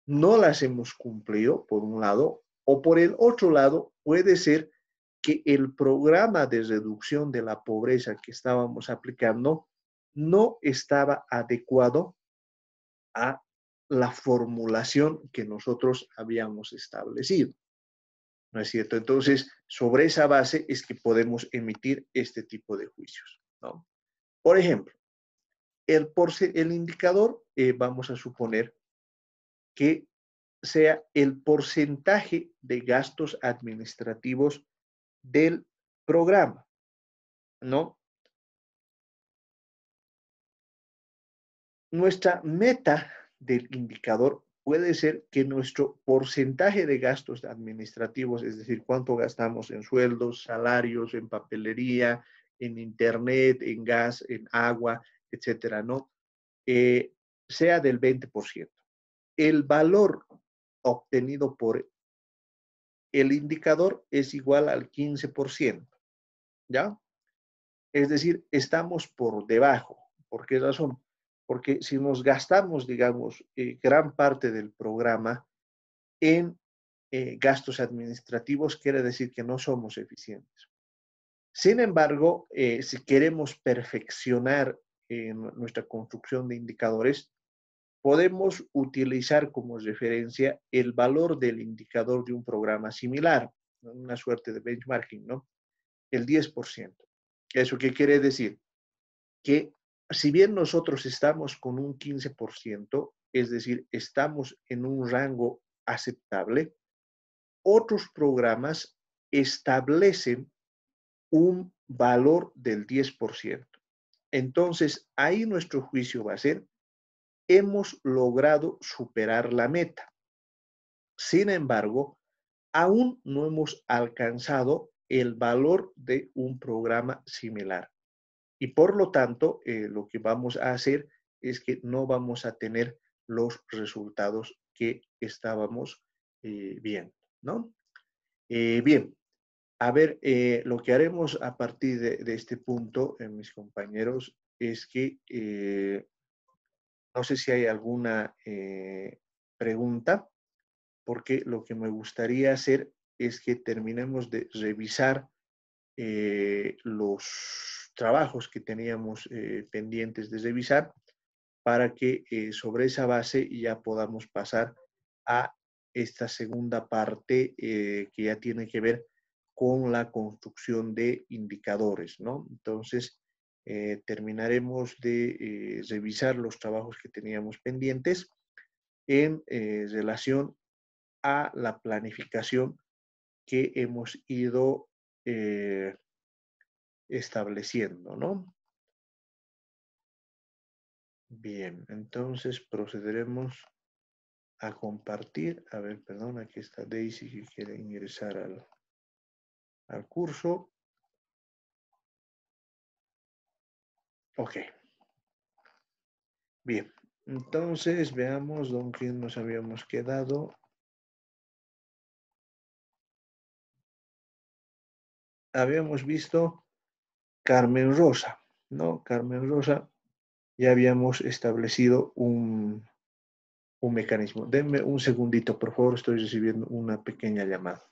no las hemos cumplido, por un lado, o por el otro lado, puede ser que el programa de reducción de la pobreza que estábamos aplicando no estaba adecuado a la formulación que nosotros habíamos establecido. ¿No es cierto? Entonces, sobre esa base es que podemos emitir este tipo de juicios, ¿no? Por ejemplo, el indicador, vamos a suponer que sea el porcentaje de gastos administrativos del programa, ¿no? Nuestra meta del indicador puede ser que nuestro porcentaje de gastos administrativos, es decir, cuánto gastamos en sueldos, salarios, en papelería, en internet, en gas, en agua, etcétera, ¿no? Sea del 20%. El valor obtenido por el indicador es igual al 15%, ¿ya? Es decir, estamos por debajo. ¿Por qué razón? Porque si nos gastamos, digamos, gran parte del programa en gastos administrativos, quiere decir que no somos eficientes. Sin embargo, si queremos perfeccionar nuestra construcción de indicadores, podemos utilizar como referencia el valor del indicador de un programa similar, una suerte de benchmarking, ¿no? El 10%. ¿Eso qué quiere decir? Que si bien nosotros estamos con un 15%, es decir, estamos en un rango aceptable, otros programas establecen un valor del 10%. Entonces, ahí nuestro juicio va a ser hemos logrado superar la meta. Sin embargo, aún no hemos alcanzado el valor de un programa similar. Y por lo tanto, lo que vamos a hacer es que no vamos a tener los resultados que estábamos viendo, ¿no? Bien, a ver, lo que haremos a partir de este punto, mis compañeros, es que no sé si hay alguna pregunta, porque lo que me gustaría hacer es que terminemos de revisar los trabajos que teníamos pendientes de revisar para que sobre esa base ya podamos pasar a esta segunda parte que ya tiene que ver con la construcción de indicadores, ¿no? Entonces, terminaremos de revisar los trabajos que teníamos pendientes en relación a la planificación que hemos ido estableciendo, ¿no? Bien, entonces procederemos a compartir. A ver, perdón, aquí está Daisy que quiere ingresar al curso. Ok, bien. Entonces veamos dónde nos habíamos quedado. Habíamos visto Carmen Rosa, ¿no? Carmen Rosa, ya habíamos establecido un mecanismo. Denme un segundito, por favor, estoy recibiendo una pequeña llamada.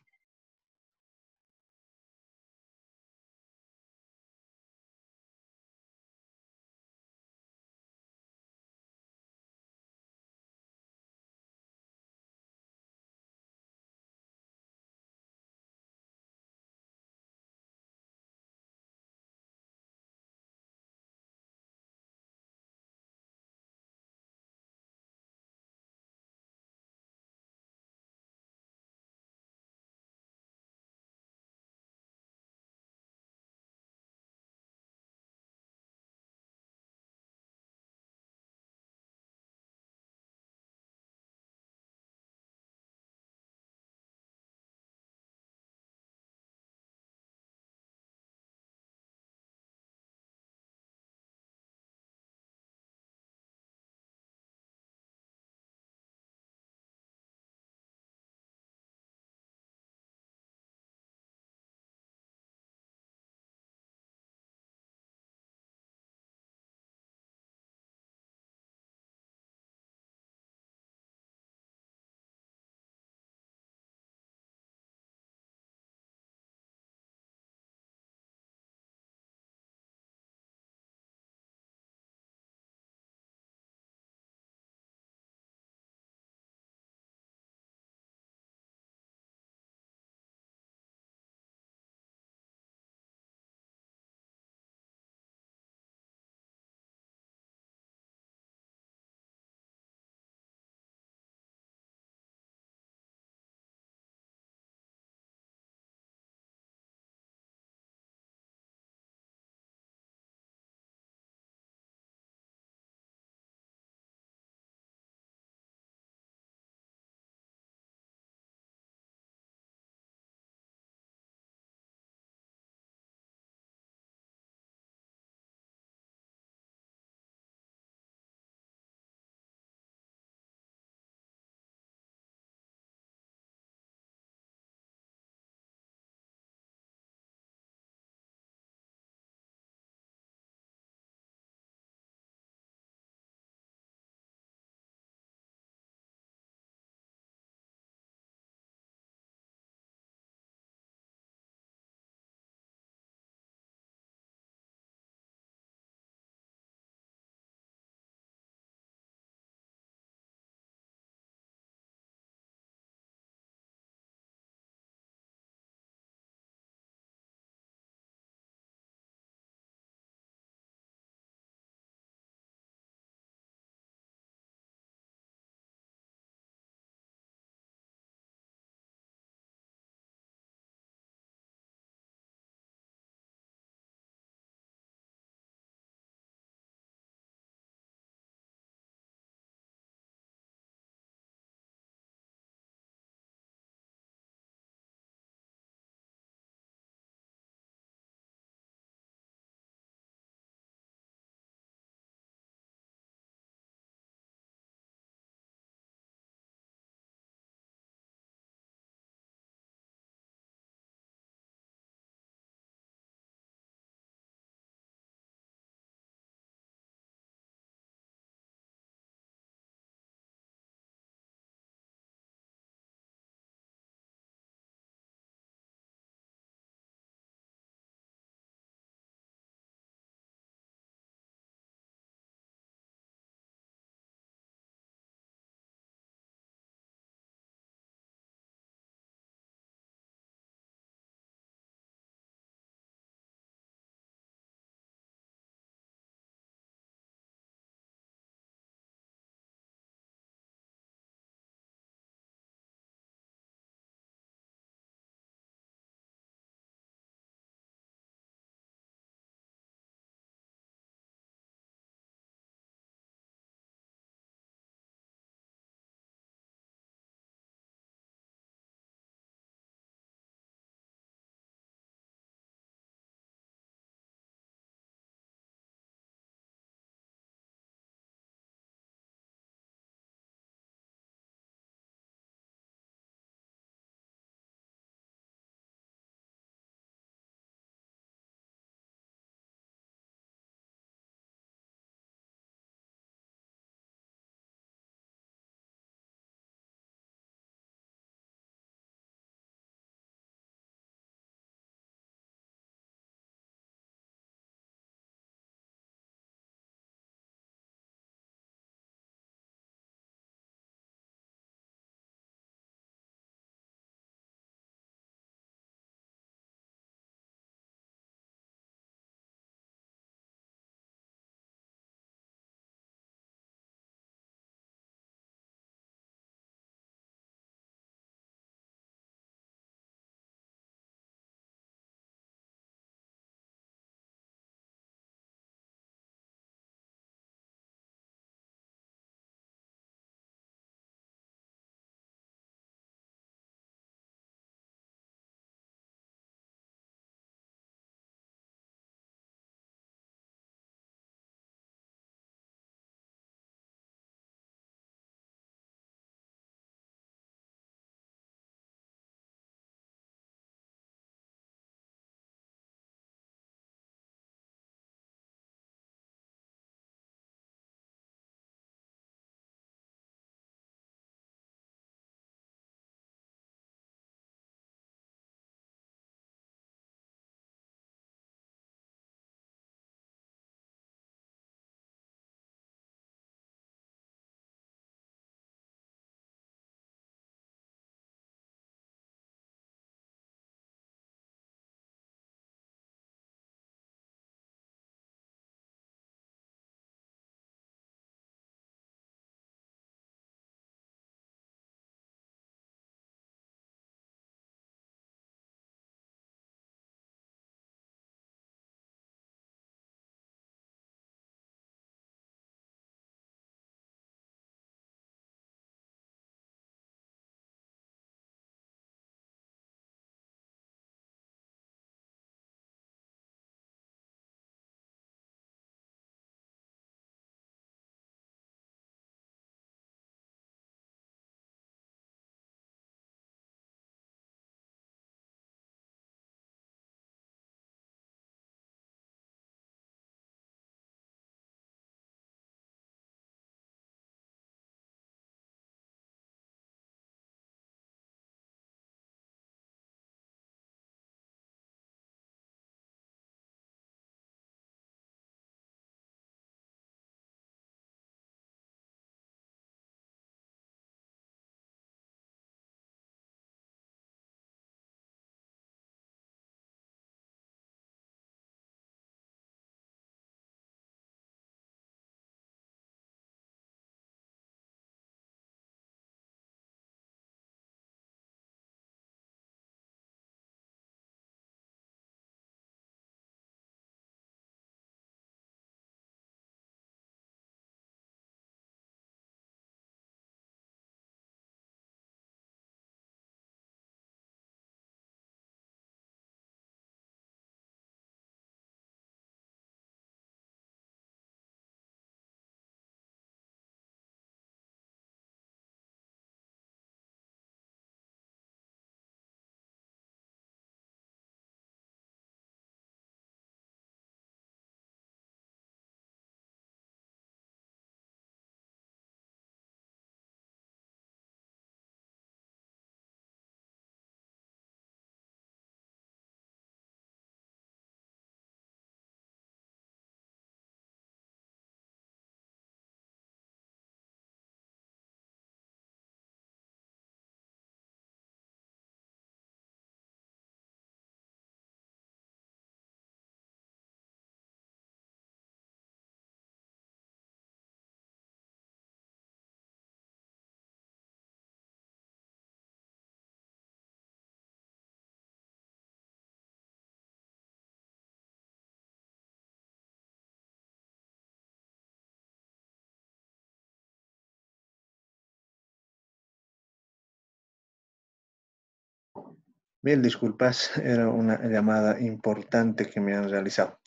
Mil disculpas, era una llamada importante que me han realizado.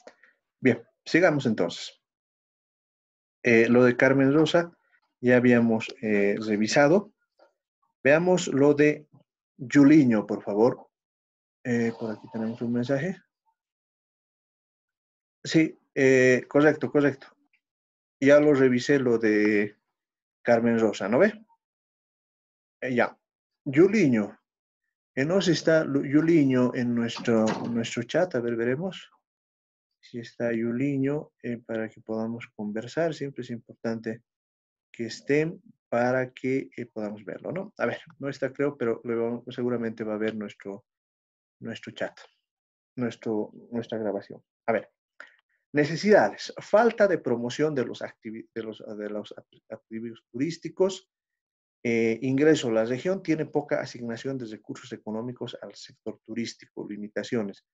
Bien, sigamos entonces. Lo de Carmen Rosa ya habíamos revisado. Veamos lo de Juliño, por favor. Por aquí tenemos un mensaje. Sí, correcto, correcto. Ya lo revisé lo de Carmen Rosa, ¿no ve? Ya. Juliño. No sé si está Juliño en nuestro chat. A ver, veremos si está Juliño para que podamos conversar. Siempre es importante que estén para que podamos verlo, ¿no? A ver, no está creo, pero luego seguramente va a ver nuestro chat, nuestra grabación. A ver, necesidades. Falta de promoción de los activos turísticos. Ingreso. La región tiene poca asignación de recursos económicos al sector turístico. Limitaciones.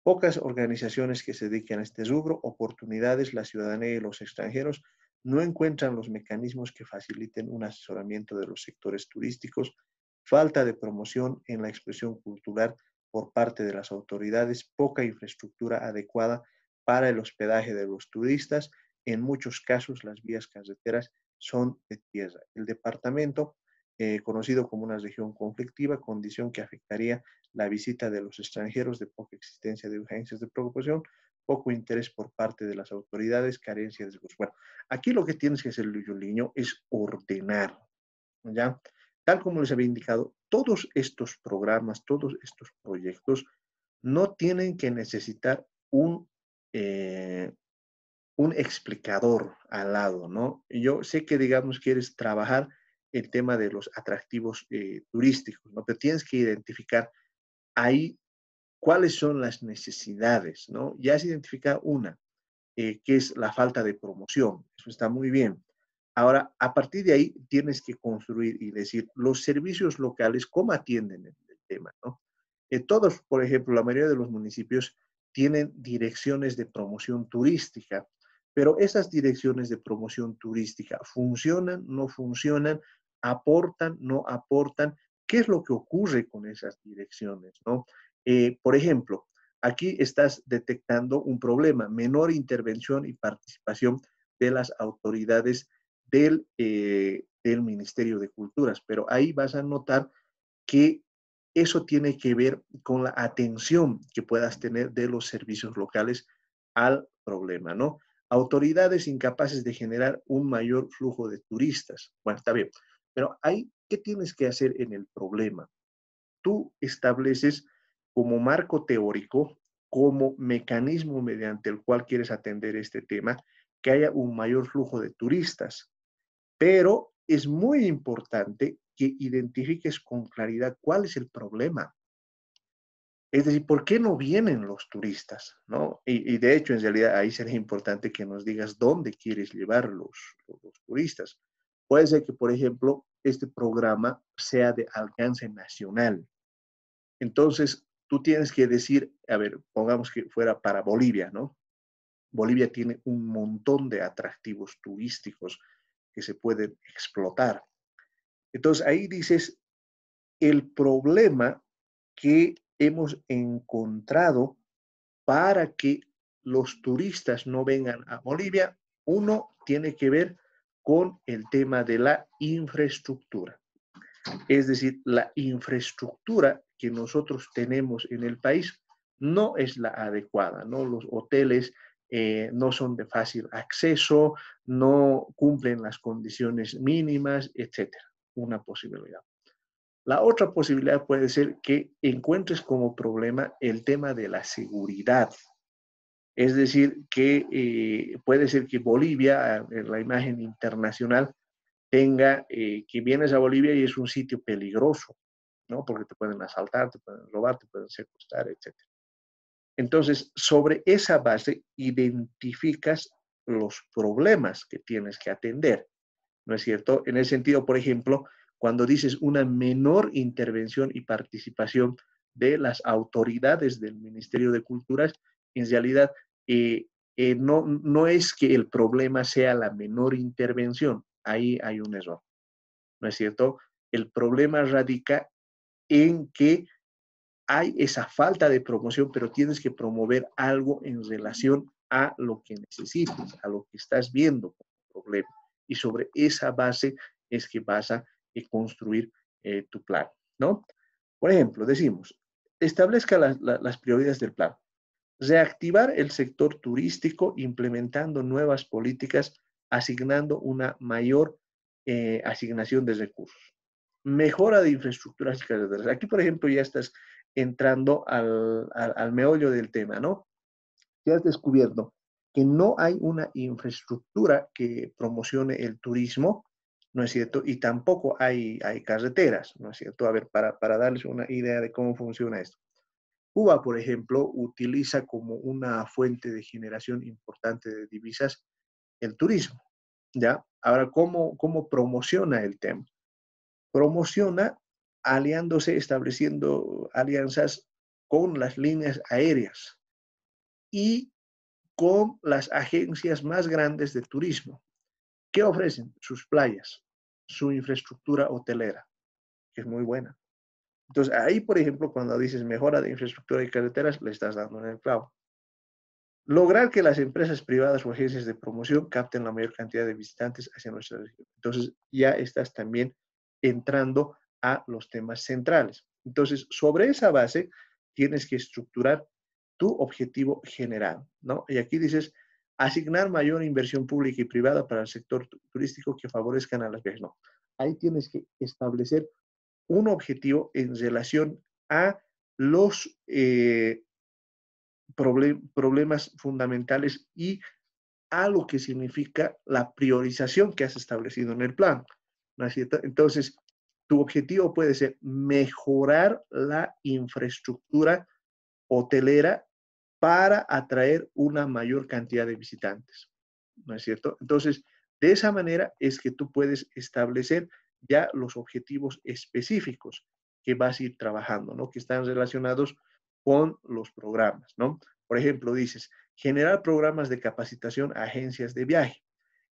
Pocas organizaciones que se dediquen a este rubro, oportunidades, la ciudadanía y los extranjeros no encuentran los mecanismos que faciliten un asesoramiento de los sectores turísticos, falta de promoción en la expresión cultural por parte de las autoridades, poca infraestructura adecuada para el hospedaje de los turistas. En muchos casos, las vías carreteras son de tierra. El departamento, conocido como una región conflictiva, condición que afectaría la visita de los extranjeros, de poca existencia de urgencias de preocupación, poco interés por parte de las autoridades, carencia de recursos. Bueno, aquí lo que tienes que hacer, Liño, es ordenar, ¿ya? Tal como les había indicado, todos estos programas, todos estos proyectos no tienen que necesitar un explicador al lado, ¿no? Yo sé que, digamos, quieres trabajar el tema de los atractivos turísticos, ¿no? Pero tienes que identificar ahí cuáles son las necesidades, ¿no? Ya se identifica una, que es la falta de promoción. Eso está muy bien. Ahora, a partir de ahí, tienes que construir y decir los servicios locales, cómo atienden el tema, ¿no? Todos, por ejemplo, la mayoría de los municipios tienen direcciones de promoción turística, pero esas direcciones de promoción turística funcionan, no funcionan, aportan, no aportan. ¿Qué es lo que ocurre con esas direcciones, no? Por ejemplo, aquí estás detectando un problema, menor intervención y participación de las autoridades del Ministerio de Culturas, pero ahí vas a notar que eso tiene que ver con la atención que puedas tener de los servicios locales al problema, ¿no? Autoridades incapaces de generar un mayor flujo de turistas. Bueno, está bien, pero ahí, ¿qué tienes que hacer en el problema? Tú estableces como marco teórico, como mecanismo mediante el cual quieres atender este tema, que haya un mayor flujo de turistas. Pero es muy importante que identifiques con claridad cuál es el problema. Es decir, ¿por qué no vienen los turistas? ¿No? Y de hecho, en realidad, ahí sería importante que nos digas dónde quieres llevar los turistas. Puede ser que, por ejemplo, este programa sea de alcance nacional. Entonces, tú tienes que decir, a ver, pongamos que fuera para Bolivia, ¿no? Bolivia tiene un montón de atractivos turísticos que se pueden explotar. Entonces, ahí dices, el problema que hemos encontrado para que los turistas no vengan a Bolivia, uno tiene que ver con el tema de la infraestructura. Es decir, la infraestructura que nosotros tenemos en el país no es la adecuada, ¿no? Los hoteles no son de fácil acceso, no cumplen las condiciones mínimas, etcétera. Una posibilidad. La otra posibilidad puede ser que encuentres como problema el tema de la seguridad. Es decir, que puede ser que Bolivia, en la imagen internacional, tenga que vienes a Bolivia y es un sitio peligroso, ¿no? Porque te pueden asaltar, te pueden robar, te pueden secuestrar, etcétera. Entonces, sobre esa base, identificas los problemas que tienes que atender, ¿no es cierto? En ese sentido, por ejemplo, cuando dices una menor intervención y participación de las autoridades del Ministerio de Culturas, en realidad no es que el problema sea la menor intervención, ahí hay un error, ¿no es cierto? El problema radica en que hay esa falta de promoción, pero tienes que promover algo en relación a lo que necesites, a lo que estás viendo como problema. Y sobre esa base es que vas a construir tu plan, ¿no? Por ejemplo, decimos, establezca las prioridades del plan. Reactivar el sector turístico implementando nuevas políticas, asignando una mayor asignación de recursos. Mejora de infraestructuras y carreteras. Aquí, por ejemplo, ya estás entrando al meollo del tema, ¿no? Ya has descubierto que no hay una infraestructura que promocione el turismo, ¿no es cierto? Y tampoco hay carreteras, ¿no es cierto? A ver, para darles una idea de cómo funciona esto. Cuba, por ejemplo, utiliza como una fuente de generación importante de divisas el turismo, ¿ya? Ahora, ¿cómo promociona el tema? Promociona aliándose, estableciendo alianzas con las líneas aéreas y con las agencias más grandes de turismo. ¿Qué ofrecen? Sus playas, su infraestructura hotelera, que es muy buena. Entonces, ahí, por ejemplo, cuando dices mejora de infraestructura y carreteras, le estás dando en el clavo. Lograr que las empresas privadas o agencias de promoción capten la mayor cantidad de visitantes hacia nuestra región. Entonces, ya estás también entrando a los temas centrales. Entonces, sobre esa base, tienes que estructurar tu objetivo general, ¿no? Y aquí dices, asignar mayor inversión pública y privada para el sector turístico que favorezcan a las viajes. No, ahí tienes que establecer un objetivo en relación a los problemas fundamentales y a lo que significa la priorización que has establecido en el plan, ¿no es cierto? Entonces, tu objetivo puede ser mejorar la infraestructura hotelera para atraer una mayor cantidad de visitantes, ¿no es cierto? Entonces, de esa manera es que tú puedes establecer ya los objetivos específicos que vas a ir trabajando, ¿no? Que están relacionados con los programas, ¿no? Por ejemplo, dices, generar programas de capacitación a agencias de viaje.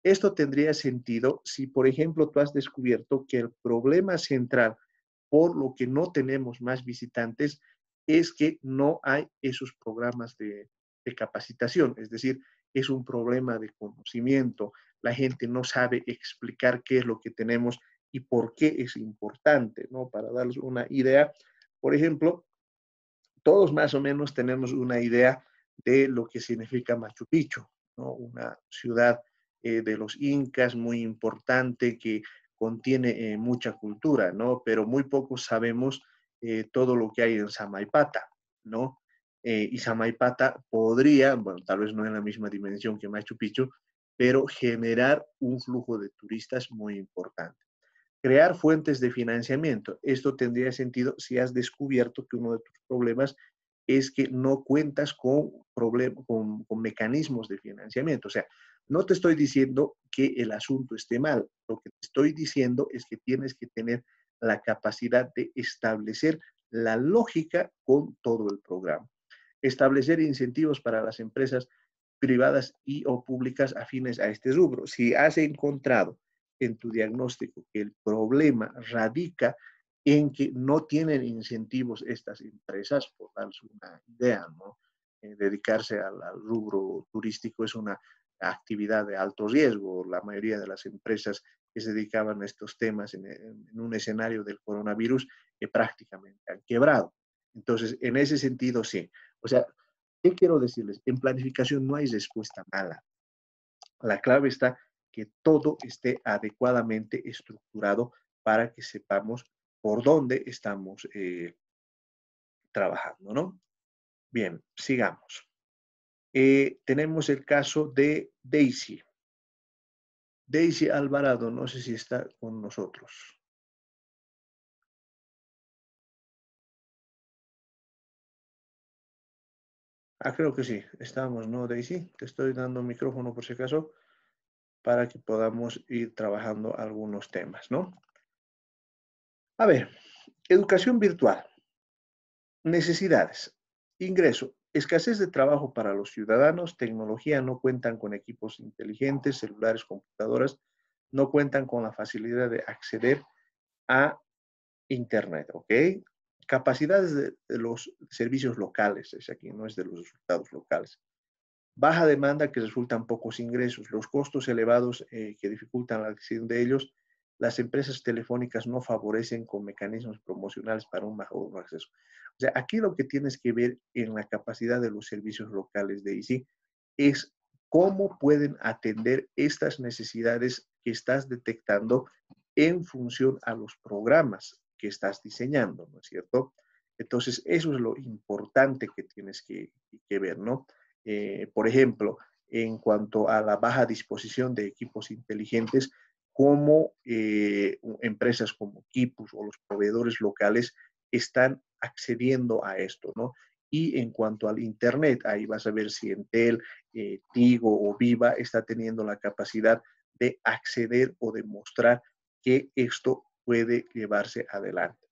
Esto tendría sentido si, por ejemplo, tú has descubierto que el problema central por lo que no tenemos más visitantes es que no hay esos programas de capacitación, es decir, es un problema de conocimiento, la gente no sabe explicar qué es lo que tenemos y por qué es importante, ¿no? Para darles una idea, por ejemplo, todos más o menos tenemos una idea de lo que significa Machu Picchu, ¿no? Una ciudad de los incas muy importante que contiene mucha cultura, ¿no? Pero muy pocos sabemos todo lo que hay en Samaipata, ¿no? Y Samaipata podría, bueno, tal vez no en la misma dimensión que Machu Picchu, pero generar un flujo de turistas muy importante. Crear fuentes de financiamiento. Esto tendría sentido si has descubierto que uno de tus problemas es que no cuentas con mecanismos de financiamiento. O sea, no te estoy diciendo que el asunto esté mal. Lo que te estoy diciendo es que tienes que tener la capacidad de establecer la lógica con todo el programa. Establecer incentivos para las empresas privadas y o públicas afines a este rubro. Si has encontrado en tu diagnóstico que el problema radica en que no tienen incentivos estas empresas, por darles una idea, ¿no? Dedicarse al rubro turístico es una actividad de alto riesgo. La mayoría de las empresas que se dedicaban a estos temas en un escenario del coronavirus prácticamente han quebrado. Entonces, en ese sentido, sí. O sea, ¿qué quiero decirles? En planificación no hay respuesta mala. La clave está que todo esté adecuadamente estructurado para que sepamos por dónde estamos trabajando, ¿no? Bien, sigamos. Tenemos el caso de Daisy. Daisy Alvarado, no sé si está con nosotros. Ah, creo que sí, estamos, ¿no, Daisy? Te estoy dando micrófono por si acaso para que podamos ir trabajando algunos temas, ¿no? A ver, educación virtual. Necesidades. Ingreso. Escasez de trabajo para los ciudadanos. Tecnología. No cuentan con equipos inteligentes, celulares, computadoras. No cuentan con la facilidad de acceder a Internet. ¿Ok? capacidades de los servicios locales, es aquí, no es de los resultados locales. Baja demanda que resultan pocos ingresos, los costos elevados que dificultan la adquisición de ellos, las empresas telefónicas no favorecen con mecanismos promocionales para un mejor acceso. O sea, aquí lo que tienes que ver en la capacidad de los servicios locales de ICI es cómo pueden atender estas necesidades que estás detectando en función a los programas que estás diseñando, ¿no es cierto? Entonces, eso es lo importante que tienes que ver, ¿no? Por ejemplo, en cuanto a la baja disposición de equipos inteligentes, cómo empresas como Kipus o los proveedores locales están accediendo a esto, ¿no? Y en cuanto al Internet, ahí vas a ver si Entel, Tigo o Viva está teniendo la capacidad de acceder o demostrar que esto puede llevarse adelante.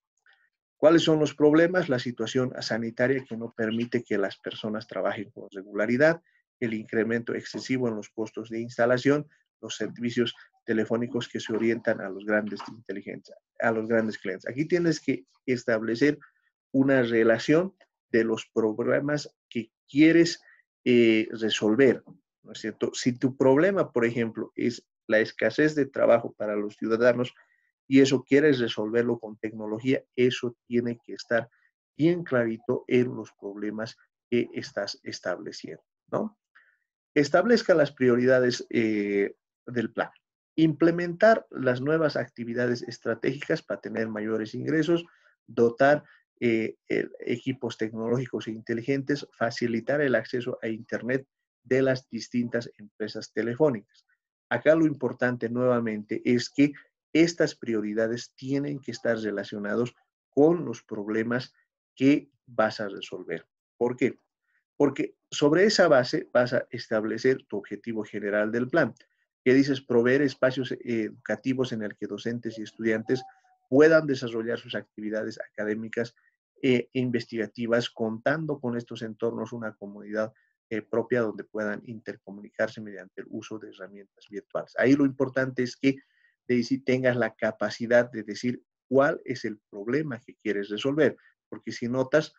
¿Cuáles son los problemas? La situación sanitaria que no permite que las personas trabajen con regularidad, el incremento excesivo en los costos de instalación, los servicios telefónicos que se orientan a los grandes inteligentes, a los grandes clientes. Aquí tienes que establecer una relación de los problemas que quieres resolver, ¿no es cierto? Si tu problema, por ejemplo, es la escasez de trabajo para los ciudadanos, y eso quieres resolverlo con tecnología, eso tiene que estar bien clarito en los problemas que estás estableciendo, ¿no? Establezca las prioridades del plan. Implementar las nuevas actividades estratégicas para tener mayores ingresos, dotar equipos tecnológicos e inteligentes, facilitar el acceso a Internet de las distintas empresas telefónicas. Acá lo importante nuevamente es que estas prioridades tienen que estar relacionados con los problemas que vas a resolver. ¿Por qué? Porque sobre esa base vas a establecer tu objetivo general del plan, que dices proveer espacios educativos en el que docentes y estudiantes puedan desarrollar sus actividades académicas e investigativas, contando con estos entornos una comunidad propia donde puedan intercomunicarse mediante el uso de herramientas virtuales. Ahí lo importante es que si tengas la capacidad de decir cuál es el problema que quieres resolver, porque si notas,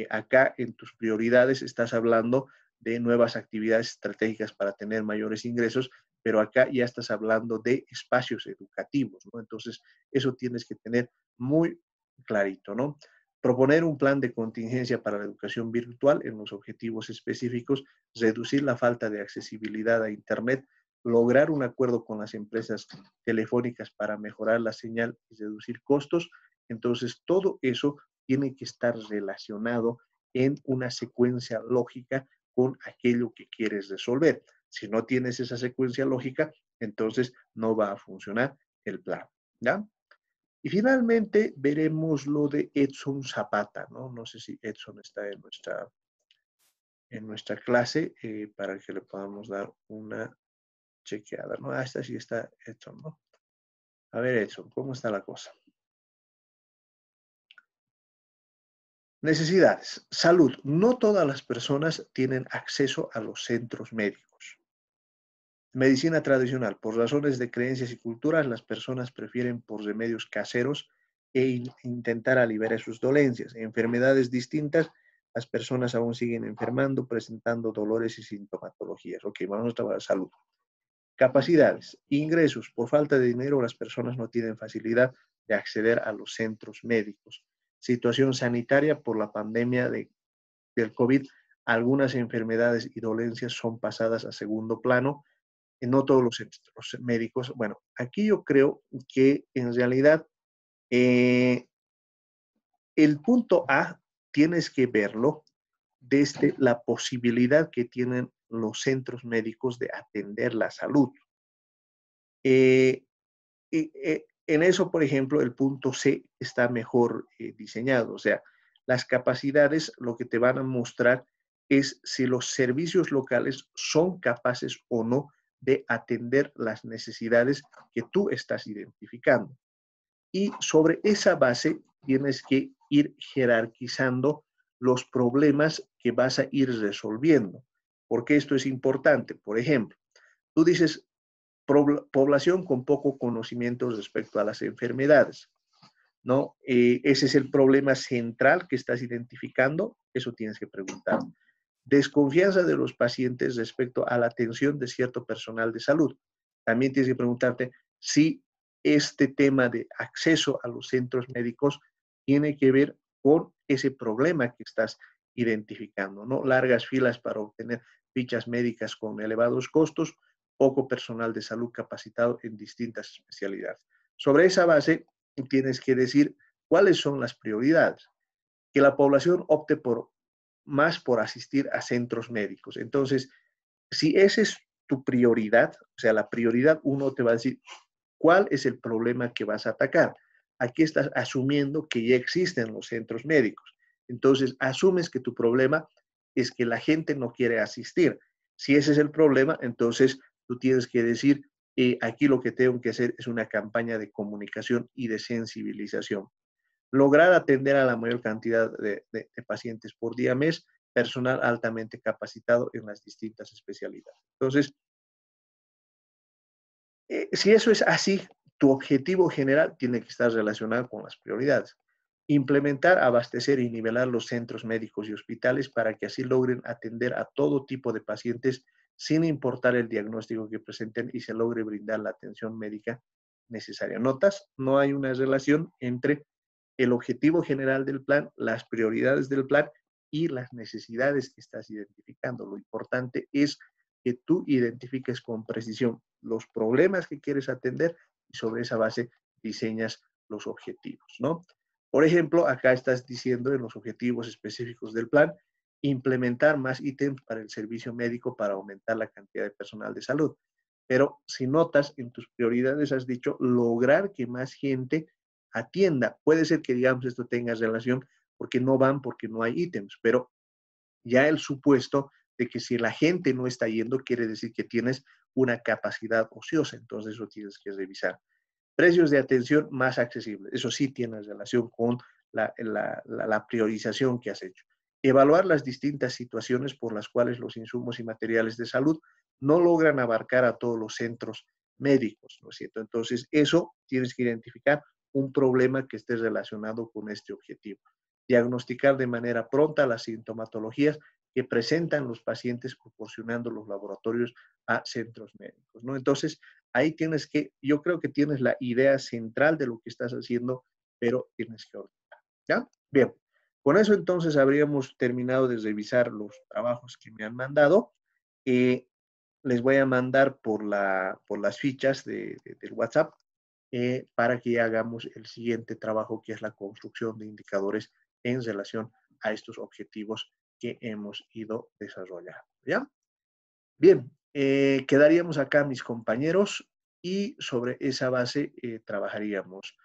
acá en tus prioridades estás hablando de nuevas actividades estratégicas para tener mayores ingresos, pero acá ya estás hablando de espacios educativos, ¿no? Entonces, eso tienes que tener muy clarito, ¿no? Proponer un plan de contingencia para la educación virtual en los objetivos específicos, reducir la falta de accesibilidad a Internet, lograr un acuerdo con las empresas telefónicas para mejorar la señal y reducir costos. Entonces, todo eso tiene que estar relacionado en una secuencia lógica con aquello que quieres resolver. Si no tienes esa secuencia lógica, entonces no va a funcionar el plan, ¿ya? Y finalmente veremos lo de Edson Zapata, ¿no? No sé si Edson está en nuestra clase para que le podamos dar una chequeada, ¿no? Ah, esta sí está Edson, ¿no? A ver, Edson, ¿cómo está la cosa? Necesidades. Salud. No todas las personas tienen acceso a los centros médicos. Medicina tradicional. Por razones de creencias y culturas, las personas prefieren por remedios caseros intentar aliviar sus dolencias. Enfermedades distintas, las personas aún siguen enfermando, presentando dolores y sintomatologías. Ok, vamos a trabajar salud. Capacidades. Ingresos. Por falta de dinero, las personas no tienen facilidad de acceder a los centros médicos. Situación sanitaria por la pandemia del COVID. Algunas enfermedades y dolencias son pasadas a segundo plano. No todos los centros médicos. Bueno, aquí yo creo que en realidad el punto A tienes que verlo desde la posibilidad que tienen los centros médicos de atender la salud. En eso, por ejemplo, el punto C está mejor diseñado. O sea, las capacidades lo que te van a mostrar es si los servicios locales son capaces o no de atender las necesidades que tú estás identificando. Y sobre esa base tienes que ir jerarquizando los problemas que vas a ir resolviendo. Porque esto es importante. Por ejemplo, tú dices población con poco conocimiento respecto a las enfermedades. ¿no? Ese es el problema central que estás identificando, eso tienes que preguntar. Desconfianza de los pacientes respecto a la atención de cierto personal de salud. También tienes que preguntarte si este tema de acceso a los centros médicos tiene que ver con ese problema que estás identificando, ¿no? Largas filas para obtener fichas médicas con elevados costos, poco personal de salud capacitado en distintas especialidades. Sobre esa base, tienes que decir cuáles son las prioridades. Que la población opte más por asistir a centros médicos. Entonces, si esa es tu prioridad, o sea, la prioridad uno te va a decir cuál es el problema que vas a atacar. Aquí estás asumiendo que ya existen los centros médicos. Entonces, asumes que tu problema es que la gente no quiere asistir. Si ese es el problema, entonces tú tienes que decir, aquí lo que tengo que hacer es una campaña de comunicación y de sensibilización. Lograr atender a la mayor cantidad de pacientes por día mes, personal altamente capacitado en las distintas especialidades. Entonces, si eso es así, tu objetivo general tiene que estar relacionado con las prioridades. Implementar, abastecer y nivelar los centros médicos y hospitales para que así logren atender a todo tipo de pacientes sin importar el diagnóstico que presenten y se logre brindar la atención médica necesaria. ¿Notas? No hay una relación entre el objetivo general del plan, las prioridades del plan y las necesidades que estás identificando. Lo importante es que tú identifiques con precisión los problemas que quieres atender y sobre esa base diseñas los objetivos, ¿no? Por ejemplo, acá estás diciendo en los objetivos específicos del plan, implementar más ítems para el servicio médico para aumentar la cantidad de personal de salud. Pero si notas en tus prioridades has dicho lograr que más gente atienda. Puede ser que, digamos, esto tenga relación porque no van, porque no hay ítems, pero ya el supuesto de que si la gente no está yendo, quiere decir que tienes una capacidad ociosa, entonces eso tienes que revisar. Precios de atención más accesibles, eso sí tiene relación con la priorización que has hecho. Evaluar las distintas situaciones por las cuales los insumos y materiales de salud no logran abarcar a todos los centros médicos, ¿no es cierto? Entonces, eso tienes que identificar un problema que esté relacionado con este objetivo. Diagnosticar de manera pronta las sintomatologías que presentan los pacientes proporcionando los laboratorios a centros médicos, ¿no? Entonces, ahí tienes que, yo creo que tienes la idea central de lo que estás haciendo, pero tienes que ordenar, ¿ya? Bien, con eso entonces habríamos terminado de revisar los trabajos que me han mandado. Les voy a mandar por las fichas del WhatsApp para que hagamos el siguiente trabajo, que es la construcción de indicadores en relación a estos objetivos que hemos ido desarrollando, ¿ya? Bien, quedaríamos acá mis compañeros y sobre esa base trabajaríamos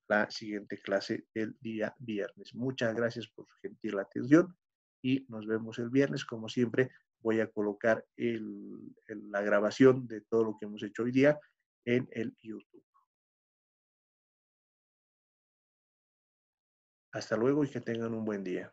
la siguiente clase el día viernes. Muchas gracias por su gentil atención y nos vemos el viernes. Como siempre, voy a colocar la grabación de todo lo que hemos hecho hoy día en el YouTube. Hasta luego y que tengan un buen día.